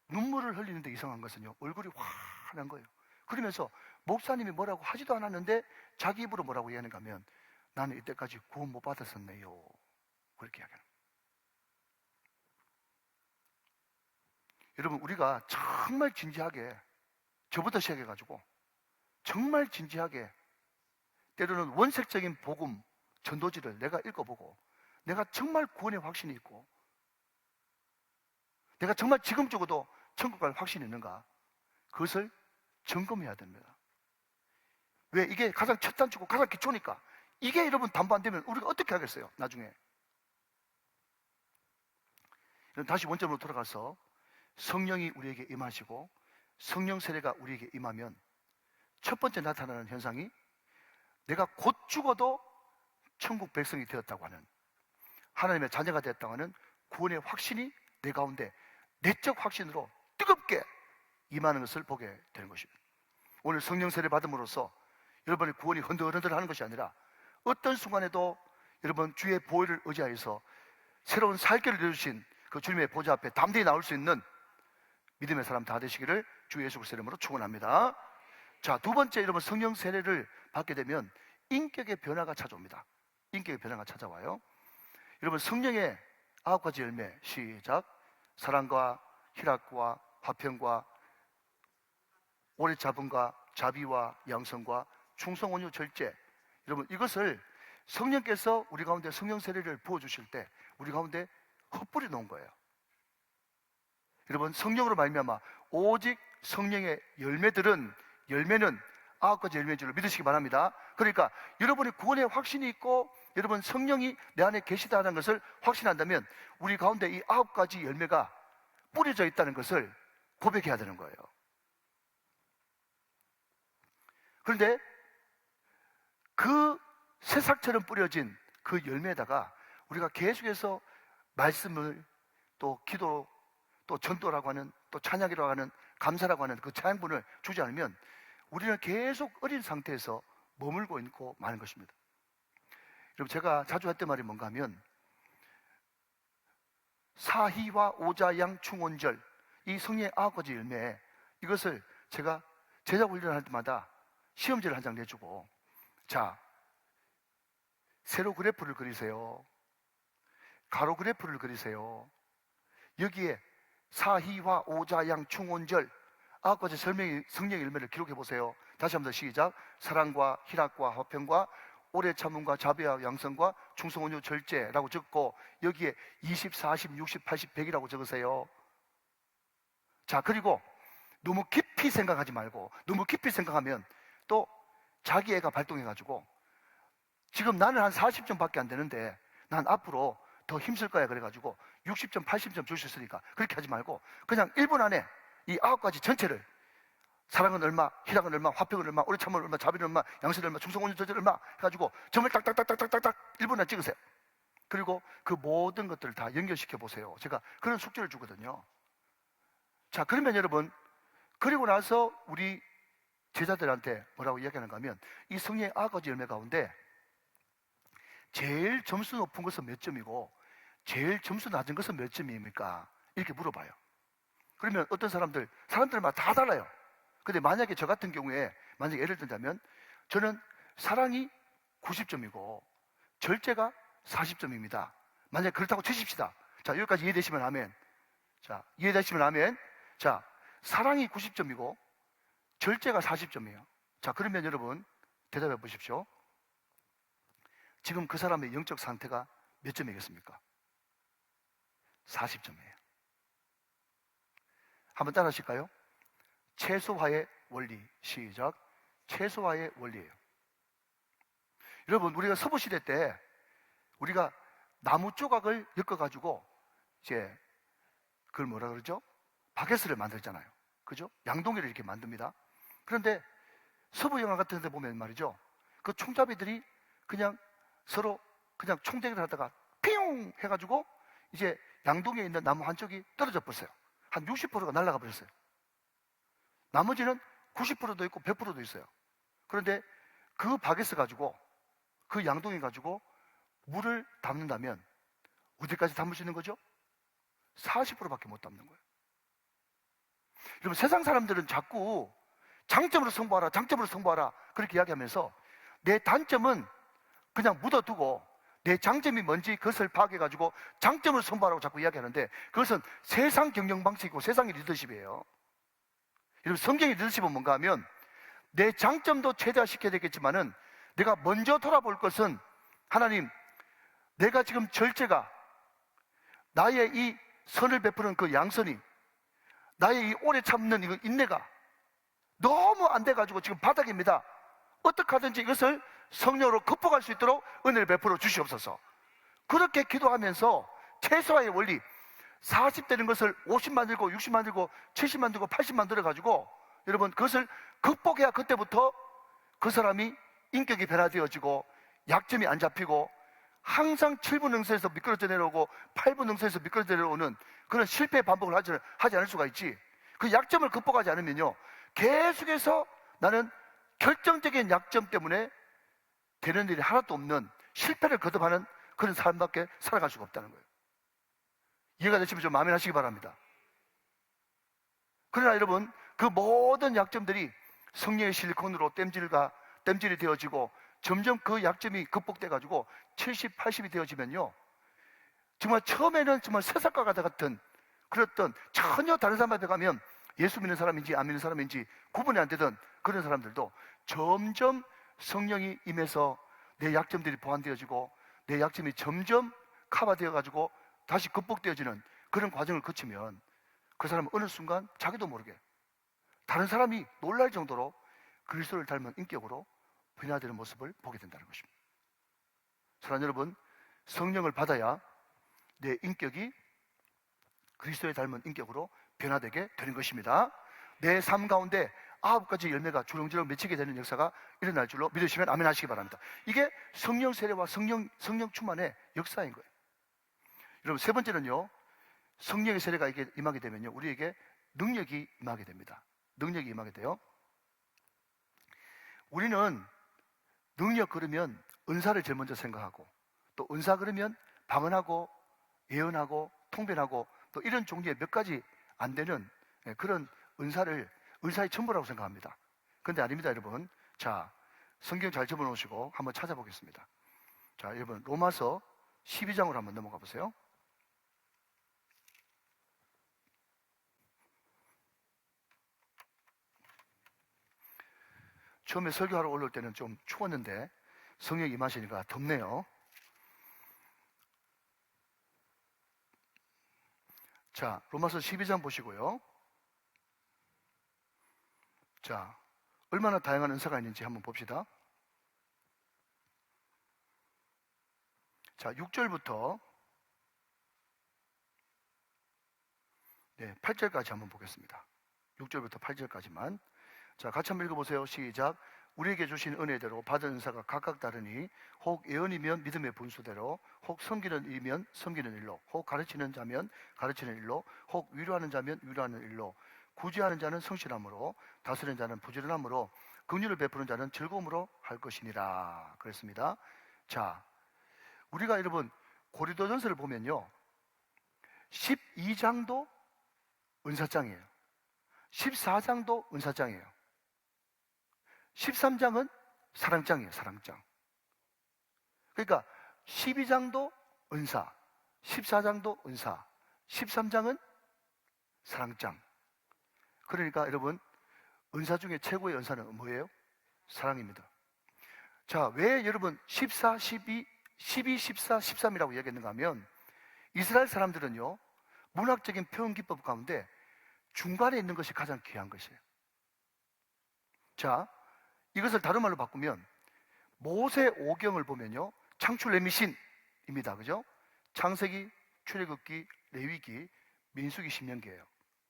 눈물을 흘리는데 이상한 것은요, 얼굴이 환한 거예요. 그러면서 목사님이 뭐라고 하지도 않았는데 자기 입으로 뭐라고 얘기하는가 하면 나는 이때까지 구원 못 받았었네요, 그렇게 이야기하는 거예요. 여러분, 우리가 정말 진지하게 저부터 시작해가지고 정말 진지하게 때로는 원색적인 복음 전도지를 내가 읽어보고 내가 정말 구원의 확신이 있고 내가 정말 지금 죽어도 천국 갈 확신이 있는가, 그것을 점검해야 됩니다. 왜? 이게 가장 첫 단추고 가장 기초니까. 이게 여러분 담보 안 되면 우리가 어떻게 하겠어요, 나중에. 다시 원점으로 돌아가서 성령이 우리에게 임하시고 성령 세례가 우리에게 임하면 첫 번째 나타나는 현상이 내가 곧 죽어도 천국 백성이 되었다고 하는, 하나님의 자녀가 되었다고 하는 구원의 확신이 내 가운데 내적 확신으로 뜨겁게 임하는 것을 보게 되는 것입니다. 오늘 성령 세례 받음으로써 여러분의 구원이 흔들흔들하는 것이 아니라 어떤 순간에도 여러분 주의 보혈을 의지하여서 새로운 살길을 내주신 그 주님의 보좌 앞에 담대히 나올 수 있는 믿음의 사람 다 되시기를 주 예수 그리스도의 이름으로 축원합니다. 자, 두 번째, 여러분 성령 세례를 받게 되면 인격의 변화가 찾아옵니다. 인격의 변화가 찾아와요. 여러분 성령의 9가지 열매, 시작. 사랑과 희락과 화평과 오래 참음과 자비와 양선과 충성, 온유, 절제. 여러분 이것을 성령께서 우리 가운데 성령 세례를 부어주실 때 우리 가운데 흩뿌려 놓은 거예요. 여러분 성령으로 말미암아 오직 성령의 열매는 9가지 열매인 줄로 믿으시기 바랍니다. 그러니까 여러분이 구원의 확신이 있고 여러분 성령이 내 안에 계시다는 것을 확신한다면 우리 가운데 이 9가지 열매가 뿌려져 있다는 것을 고백해야 되는 거예요. 그런데 그 새싹처럼 뿌려진 그 열매에다가 우리가 계속해서 말씀을 또 기도 또 전도라고 하는 또 찬양이라고 하는 감사라고 하는 그 찬양분을 주지 않으면 우리는 계속 어린 상태에서 머물고 있고 마는 것입니다. 여러분 제가 자주 했던 말이 뭔가 하면 사희와 오자양 충원절, 이 성령의 9가지 열매, 이것을 제가 제자 훈련할 때마다 시험지를 한 장 내주고, 자, 세로 그래프를 그리세요. 가로 그래프를 그리세요. 여기에 사희와 오자양 충원절 9가지 성령의 열매를 기록해 보세요. 다시 한번 더 시작. 사랑과 희락과 화평과 오래 참음과 자비와 양선과 충성, 온유, 절제라고 적고 여기에 20, 40, 60, 80, 100이라고 적으세요. 자, 그리고 너무 깊이 생각하지 말고, 너무 깊이 생각하면 또 자기 애가 발동해가지고 지금 나는 한 40점밖에 안 되는데 난 앞으로 더 힘쓸 거야 그래가지고 60점, 80점 줄 수 있으니까 그렇게 하지 말고 그냥 1분 안에 이 9가지 전체를, 사랑은 얼마, 희락은 얼마, 화평은 얼마, 오래 참음은 얼마, 자비는 얼마, 양선은 얼마, 충성, 온유, 절제는 얼마 해가지고 점을 딱딱딱딱딱딱 1분 안에 찍으세요. 그리고 그 모든 것들을 다 연결시켜 보세요. 제가 그런 숙제를 주거든요. 자, 그러면 여러분, 그리고 나서 우리 제자들한테 뭐라고 이야기하는가 하면 이 성령의 9가지 열매 가운데 제일 점수 높은 것은 몇 점이고 제일 점수 낮은 것은 몇 점입니까? 이렇게 물어봐요. 그러면 어떤 사람들마다 다 달라요. 근데 만약에 저 같은 경우에 만약에 예를 들자면 저는 사랑이 90점이고 절제가 40점입니다. 만약에 그렇다고 치십시다. 자, 여기까지 이해되시면 아멘. 자, 이해되시면 아멘. 자, 사랑이 90점이고 절제가 40점이에요. 자, 그러면 여러분 대답해 보십시오. 지금 그 사람의 영적 상태가 몇 점이겠습니까? 40점이에요. 한번 따라 하실까요? 최소화의 원리, 시작. 최소화의 원리예요. 여러분, 우리가 서부시대 때 우리가 나무 조각을 엮어가지고 이제 그걸 뭐라 그러죠? 바게스를 만들잖아요. 그죠? 양동이를 이렇게 만듭니다. 그런데 서부 영화 같은 데 보면 말이죠, 그 총잡이들이 그냥 서로 그냥 총대기를 하다가 핑 해가지고 이제 양동이에 있는 나무 한쪽이 떨어져 버렸어요. 한 60%가 날아가 버렸어요. 나머지는 90%도 있고 100%도 있어요. 그런데 그 바게스 가지고, 그 양동이 가지고 물을 담는다면 어디까지 담을 수 있는 거죠? 40%밖에 못 담는 거예요. 여러분, 세상 사람들은 자꾸 장점으로 승부하라, 장점으로 승부하라 그렇게 이야기하면서 내 단점은 그냥 묻어두고 내 장점이 뭔지 그것을 파악해가지고 장점으로 승부하라고 자꾸 이야기하는데, 그것은 세상 경영 방식이고 세상의 리더십이에요. 여러분, 성경의 리더십은 뭔가 하면 내 장점도 최대화시켜야 되겠지만은 내가 먼저 돌아볼 것은, 하나님, 내가 지금 절제가, 나의 이 선을 베푸는 그 양선이, 나의 이 오래 참는 이 인내가 너무 안 돼가지고 지금 바닥입니다. 어떻게 하든지 이것을 성령으로 극복할 수 있도록 은혜를 베풀어 주시옵소서. 그렇게 기도하면서 최소화의 원리, 40 되는 것을 50 만들고 60 만들고 70 만들고 80 만들어가지고, 여러분, 그것을 극복해야 그때부터 그 사람이 인격이 변화되어지고 약점이 안 잡히고 항상 7분 응세에서 미끄러져 내려오고 8분 응세에서 미끄러져 내려오는 그런 실패 반복을 하지 않을 수가 있지. 그 약점을 극복하지 않으면요, 계속해서 나는 결정적인 약점 때문에 되는 일이 하나도 없는 실패를 거듭하는 그런 삶밖에 살아갈 수가 없다는 거예요. 이해가 되시면 좀 아멘하시기 바랍니다. 그러나 여러분, 그 모든 약점들이 성령의 실리콘으로 땜질이 되어지고 점점 그 약점이 극복돼가지고 70, 80이 되어지면요, 정말 처음에는 정말 새싹과 같은 그랬던, 전혀 다른 사람 앞에 가면 예수 믿는 사람인지 안 믿는 사람인지 구분이 안 되던 그런 사람들도 점점 성령이 임해서 내 약점들이 보완되어지고 내 약점이 점점 커버되어가지고 다시 극복되어지는 그런 과정을 거치면 그 사람은 어느 순간 자기도 모르게 다른 사람이 놀랄 정도로 그리스도를 닮은 인격으로 변화되는 모습을 보게 된다는 것입니다. 사랑하는 여러분, 성령을 받아야 내 인격이 그리스도에 닮은 인격으로 변화되게 되는 것입니다. 내 삶 가운데 9가지 열매가 주렁주렁 맺히게 되는 역사가 일어날 줄로 믿으시면 아멘 하시기 바랍니다. 이게 성령 세례와 성령 충만의 역사인 거예요. 여러분, 세 번째는요, 성령의 세례가 이게 임하게 되면요, 우리에게 능력이 임하게 됩니다. 능력이 임하게 돼요. 우리는 능력 그러면 은사를 제일 먼저 생각하고, 또 은사 그러면 방언하고 예언하고 통변하고 또 이런 종류의 몇 가지 안 되는 그런 은사의 전부라고 생각합니다. 그런데 아닙니다, 여러분. 자, 성경 잘 접어놓으시고 한번 찾아보겠습니다. 자, 여러분, 로마서 12장으로 한번 넘어가 보세요. 처음에 설교하러 올라올 때는 좀 추웠는데 성령이 임하시니까 덥네요. 자, 로마서 12장 보시고요. 자, 얼마나 다양한 은사가 있는지 한번 봅시다. 자, 6절부터 8절까지 한번 보겠습니다. 6절부터 8절까지만. 자, 같이 한번 읽어보세요. 시작. 우리에게 주신 은혜대로 받은 은사가 각각 다르니 혹 예언이면 믿음의 분수대로, 혹 섬기는 일이면 섬기는 일로, 혹 가르치는 자면 가르치는 일로, 혹 위로하는 자면 위로하는 일로, 구제하는 자는 성실함으로, 다스리는 자는 부지런함으로, 긍휼을 베푸는 자는 즐거움으로 할 것이니라. 그랬습니다. 자, 우리가 여러분 고린도전서를 보면요, 12장도 은사장이에요. 14장도 은사장이에요. 13장은 사랑장이에요. 사랑장. 그러니까 12장도 은사, 14장도 은사, 13장은 사랑장. 그러니까 여러분, 은사 중에 최고의 은사는 뭐예요? 사랑입니다. 자, 왜 여러분 14, 12, 14, 13이라고 이야기했는가 하면, 이스라엘 사람들은요, 문학적인 표현 기법 가운데 중간에 있는 것이 가장 귀한 것이에요. 자, 이것을 다른 말로 바꾸면 모세 오경을 보면요, 창출 레미신입니다. 그죠? 창세기, 출애굽기, 레위기, 민수기, 신명기예요.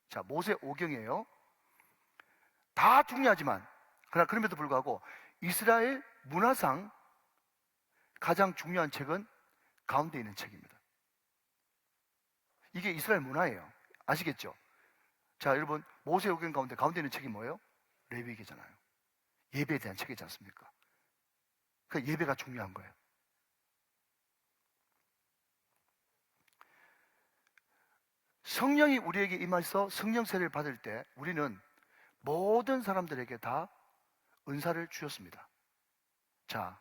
자, 모세 오경이에요. 다 중요하지만, 그러나 그럼에도 불구하고 이스라엘 문화상 가장 중요한 책은 가운데 있는 책입니다. 이게 이스라엘 문화예요. 아시겠죠? 자, 여러분, 모세오경 가운데 있는 책이 뭐예요? 레위기잖아요. 예배에 대한 책이지 않습니까? 그 예배가 중요한 거예요. 성령이 우리에게 임해서 성령 세례를 받을 때 우리는 모든 사람들에게 다 은사를 주셨습니다. 자,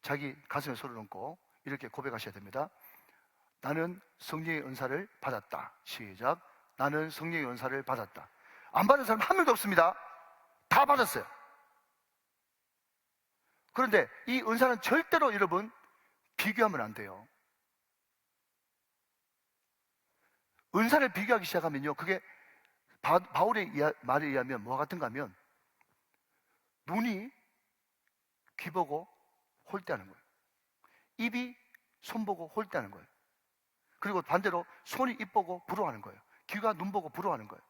자기 가슴에 손을 얹고 이렇게 고백하셔야 됩니다. 나는 성령의 은사를 받았다. 시작. 나는 성령의 은사를 받았다. 안 받은 사람 한 명도 없습니다. 다 받았어요. 그런데 이 은사는 절대로 여러분 비교하면 안 돼요. 은사를 비교하기 시작하면요, 그게 바울의 말에 의하면 뭐와 같은가 하면 눈이 귀 보고 홀대하는 거예요. 입이 손 보고 홀대하는 거예요. 그리고 반대로 손이 입 보고 부러워하는 거예요. 귀가 눈 보고 부러워하는 거예요.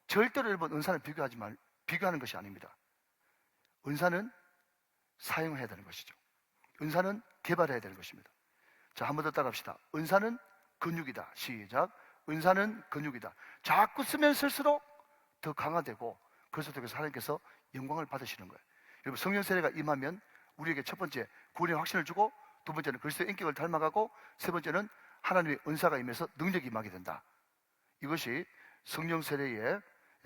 절대로 여러분 은사는 비교하는 것이 아닙니다. 은사는 사용해야 되는 것이죠. 은사는 개발해야 되는 것입니다. 자, 한 번 더 따라합시다. 은사는 근육이다. 시작. 은사는 근육이다. 자꾸 쓰면 쓸수록 더 강화되고 그래서 하나님께서 영광을 받으시는 거예요. 여러분, 성령 세례가 임하면 우리에게 첫 번째 구원의 확신을 주고, 두 번째는 그리스도의 인격을 닮아가고, 세 번째는 하나님의 은사가 임해서 능력이 임하게 된다. 이것이 성령 세례의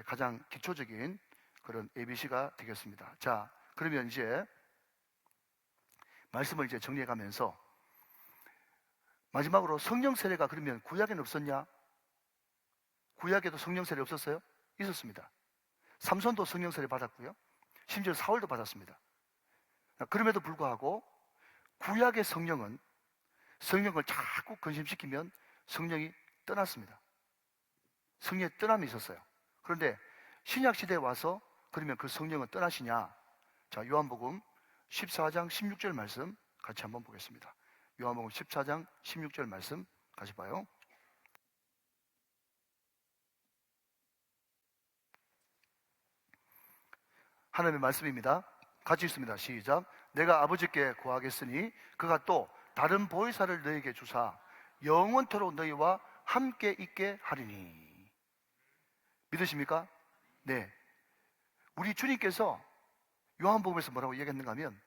가장 기초적인 그런 ABC가 되겠습니다. 자, 그러면 이제 말씀을 이제 정리해 가면서 마지막으로 성령 세례가 그러면 구약에는 없었냐? 구약에도 성령 세례 없었어요? 있었습니다. 삼손도 성령 세례 받았고요. 심지어 사울도 받았습니다. 그럼에도 불구하고 구약의 성령을 자꾸 근심시키면 성령이 떠났습니다. 성령의 떠남이 있었어요. 그런데 신약 시대에 와서 그러면 그 성령은 떠나시냐? 자, 요한복음 14장 16절 말씀 같이 한번 보겠습니다. 요한복음 14장 16절 말씀 같이 봐요. 하나님의 말씀입니다. 같이 읽습니다. 시작. 내가 아버지께 구하겠으니 그가 또 다른 보혜사를 너희에게 주사 영원토록 너희와 함께 있게 하리니. 믿으십니까? 네. 우리 주님께서 요한복음에서 뭐라고 얘기했는가 하면,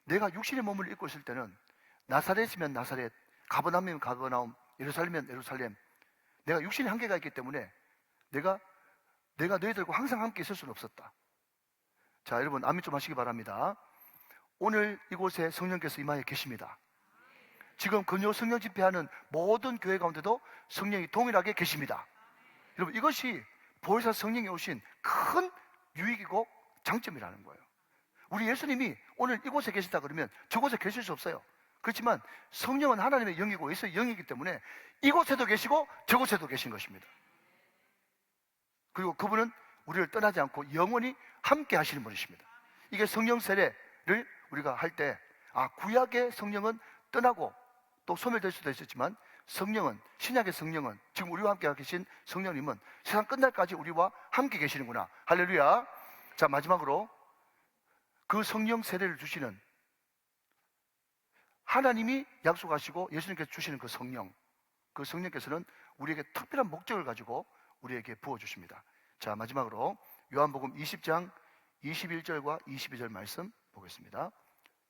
내가 육신의 몸을 입고 있을 때는 나사렛이면 나사렛, 가버나움이면 가버나움, 예루살렘이면 예루살렘, 내가 육신의 한계가 있기 때문에 내가 너희들과 항상 함께 있을 수는 없었다. 자, 여러분 아멘 좀 하시기 바랍니다. 오늘 이곳에 성령께서 임하여 계십니다. 지금 금요 성령 집회하는 모든 교회 가운데도 성령이 동일하게 계십니다. 여러분, 이것이 보혜사 성령이 오신 큰 유익이고 장점이라는 거예요. 우리 예수님이 오늘 이곳에 계시다 그러면 저곳에 계실 수 없어요. 그렇지만 성령은 하나님의 영이고 예수의 영이기 때문에 이곳에도 계시고 저곳에도 계신 것입니다. 그리고 그분은 우리를 떠나지 않고 영원히 함께 하시는 분이십니다. 이게 성령 세례를 우리가 할 때, 구약의 성령은 떠나고 또 소멸될 수도 있었지만 성령은, 신약의 성령은, 지금 우리와 함께 계신 성령님은 세상 끝날까지 우리와 함께 계시는구나. 할렐루야. 자, 마지막으로 그 성령 세례를 주시는 하나님이 약속하시고 예수님께서 주시는 그 성령께서는 우리에게 특별한 목적을 가지고 우리에게 부어주십니다. 자, 마지막으로 요한복음 20장 21절과 22절 말씀 보겠습니다.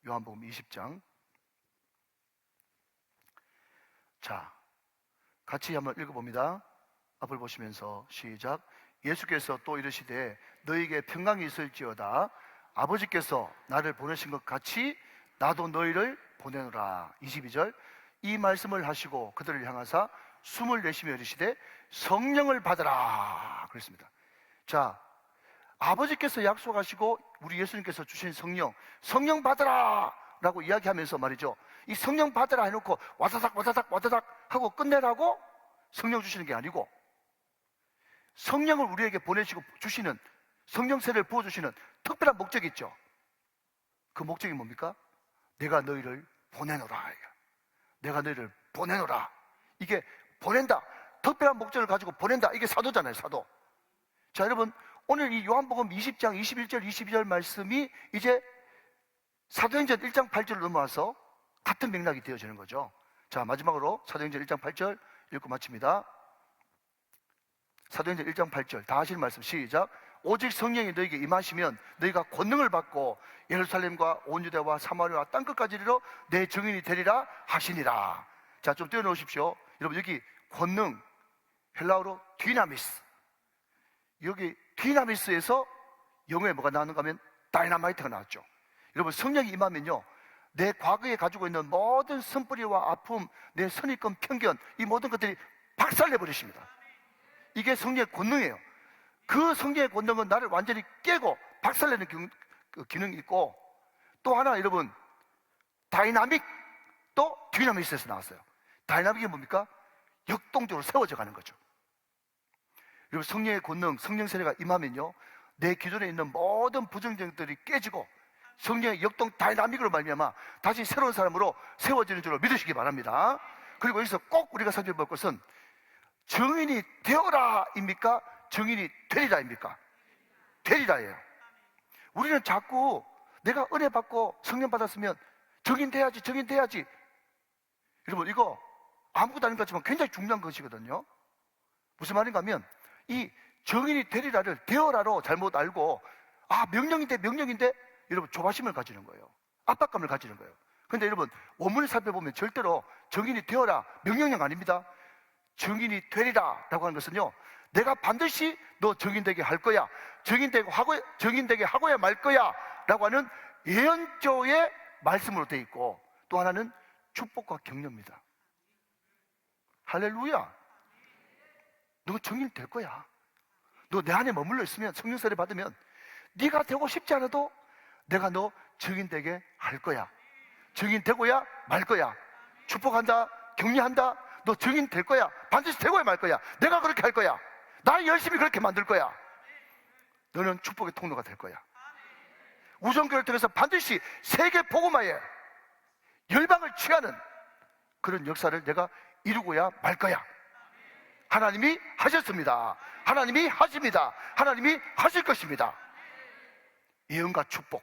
요한복음 20장. 자, 같이 한번 읽어봅니다. 앞을 보시면서 시작. 예수께서 또 이르시되 너희에게 평강이 있을지어다. 아버지께서 나를 보내신 것 같이 나도 너희를 보내노라. 22절. 이 말씀을 하시고 그들을 향하사 숨을 내쉬며 이르시되 성령을 받으라 그랬습니다. 자, 아버지께서 약속하시고 우리 예수님께서 주신 성령 받으라 라고 이야기하면서 말이죠, 이 성령 받으라 해놓고 와다닥 하고 끝내라고 성령 주시는 게 아니고, 성령을 우리에게 보내시고 주시는, 성령 세례를 부어주시는 특별한 목적이 있죠. 그 목적이 뭡니까? 내가 너희를 보내노라. 내가 너희를 보내노라. 이게 보낸다, 특별한 목적을 가지고 보낸다, 이게 사도잖아요, 사도. 자, 여러분, 오늘 이 요한복음 20장 21절 22절 말씀이 이제 사도행전 1장 8절로 넘어와서 같은 맥락이 되어지는 거죠. 자, 마지막으로 사도행전 1장 8절 읽고 마칩니다. 사도행전 1장 8절 다 하실 말씀 시작. 오직 성령이 너희에게 임하시면 너희가 권능을 받고 예루살렘과 온 유대와 사마리아와 땅끝까지 이르러 내 증인이 되리라 하시니라. 자, 좀 떼어놓으십시오. 여러분, 여기 권능, 헬라어로 디나미스, 여기 디나미스에서 영어에 뭐가 나오는가 하면 다이나마이트가 나왔죠. 여러분, 성령이 임하면요, 내 과거에 가지고 있는 모든 선뿌리와 아픔, 내 선입견, 편견, 이 모든 것들이 박살내버리십니다. 이게 성령의 권능이에요. 그 성령의 권능은 나를 완전히 깨고 박살내는 기능이 있고, 또 하나 여러분, 다이나믹, 또 디나미스에서 나왔어요. 다이나믹이 뭡니까? 역동적으로 세워져 가는 거죠. 여러분, 성령의 권능, 성령 세례가 임하면요, 내 기존에 있는 모든 부정적들이 깨지고 성령의 역동 다이나믹으로 말미암아 다시 새로운 사람으로 세워지는 줄로 믿으시기 바랍니다. 그리고 여기서 꼭 우리가 살펴볼 것은 증인이 되어라입니까? 증인이 되리라입니까? 되리라예요. 우리는 자꾸 내가 은혜 받고 성령 받았으면 증인 돼야지, 증인 돼야지. 여러분, 이거 아무것도 아닌 것 같지만 굉장히 중요한 것이거든요. 무슨 말인가 하면 이 증인이 되리라를 되어라로 잘못 알고, 아, 명령인데 여러분, 조바심을 가지는 거예요. 압박감을 가지는 거예요. 근데 여러분, 원문을 살펴보면 절대로 증인이 되어라 명령형 아닙니다. 증인이 되리라 라고 하는 것은요, 내가 반드시 너 증인되게 할 거야, 증인되게 하고야 말 거야 라고 하는 예언조의 말씀으로 되어 있고, 또 하나는 축복과 격려입니다. 할렐루야. 너 증인 될 거야. 너 내 안에 머물러 있으면, 성령 세례 받으면 네가 되고 싶지 않아도 내가 너 증인되게 할 거야. 증인 되고야 말 거야. 축복한다, 격려한다. 너 증인 될 거야. 반드시 되고야 말 거야. 내가 그렇게 할 거야. 나 열심히 그렇게 만들 거야. 너는 축복의 통로가 될 거야. 우정교를 통해서 반드시 세계 복음화에 열방을 취하는 그런 역사를 내가 이루고야 말 거야. 하나님이 하셨습니다. 하나님이 하십니다. 하나님이 하실 것입니다. 예언과 축복,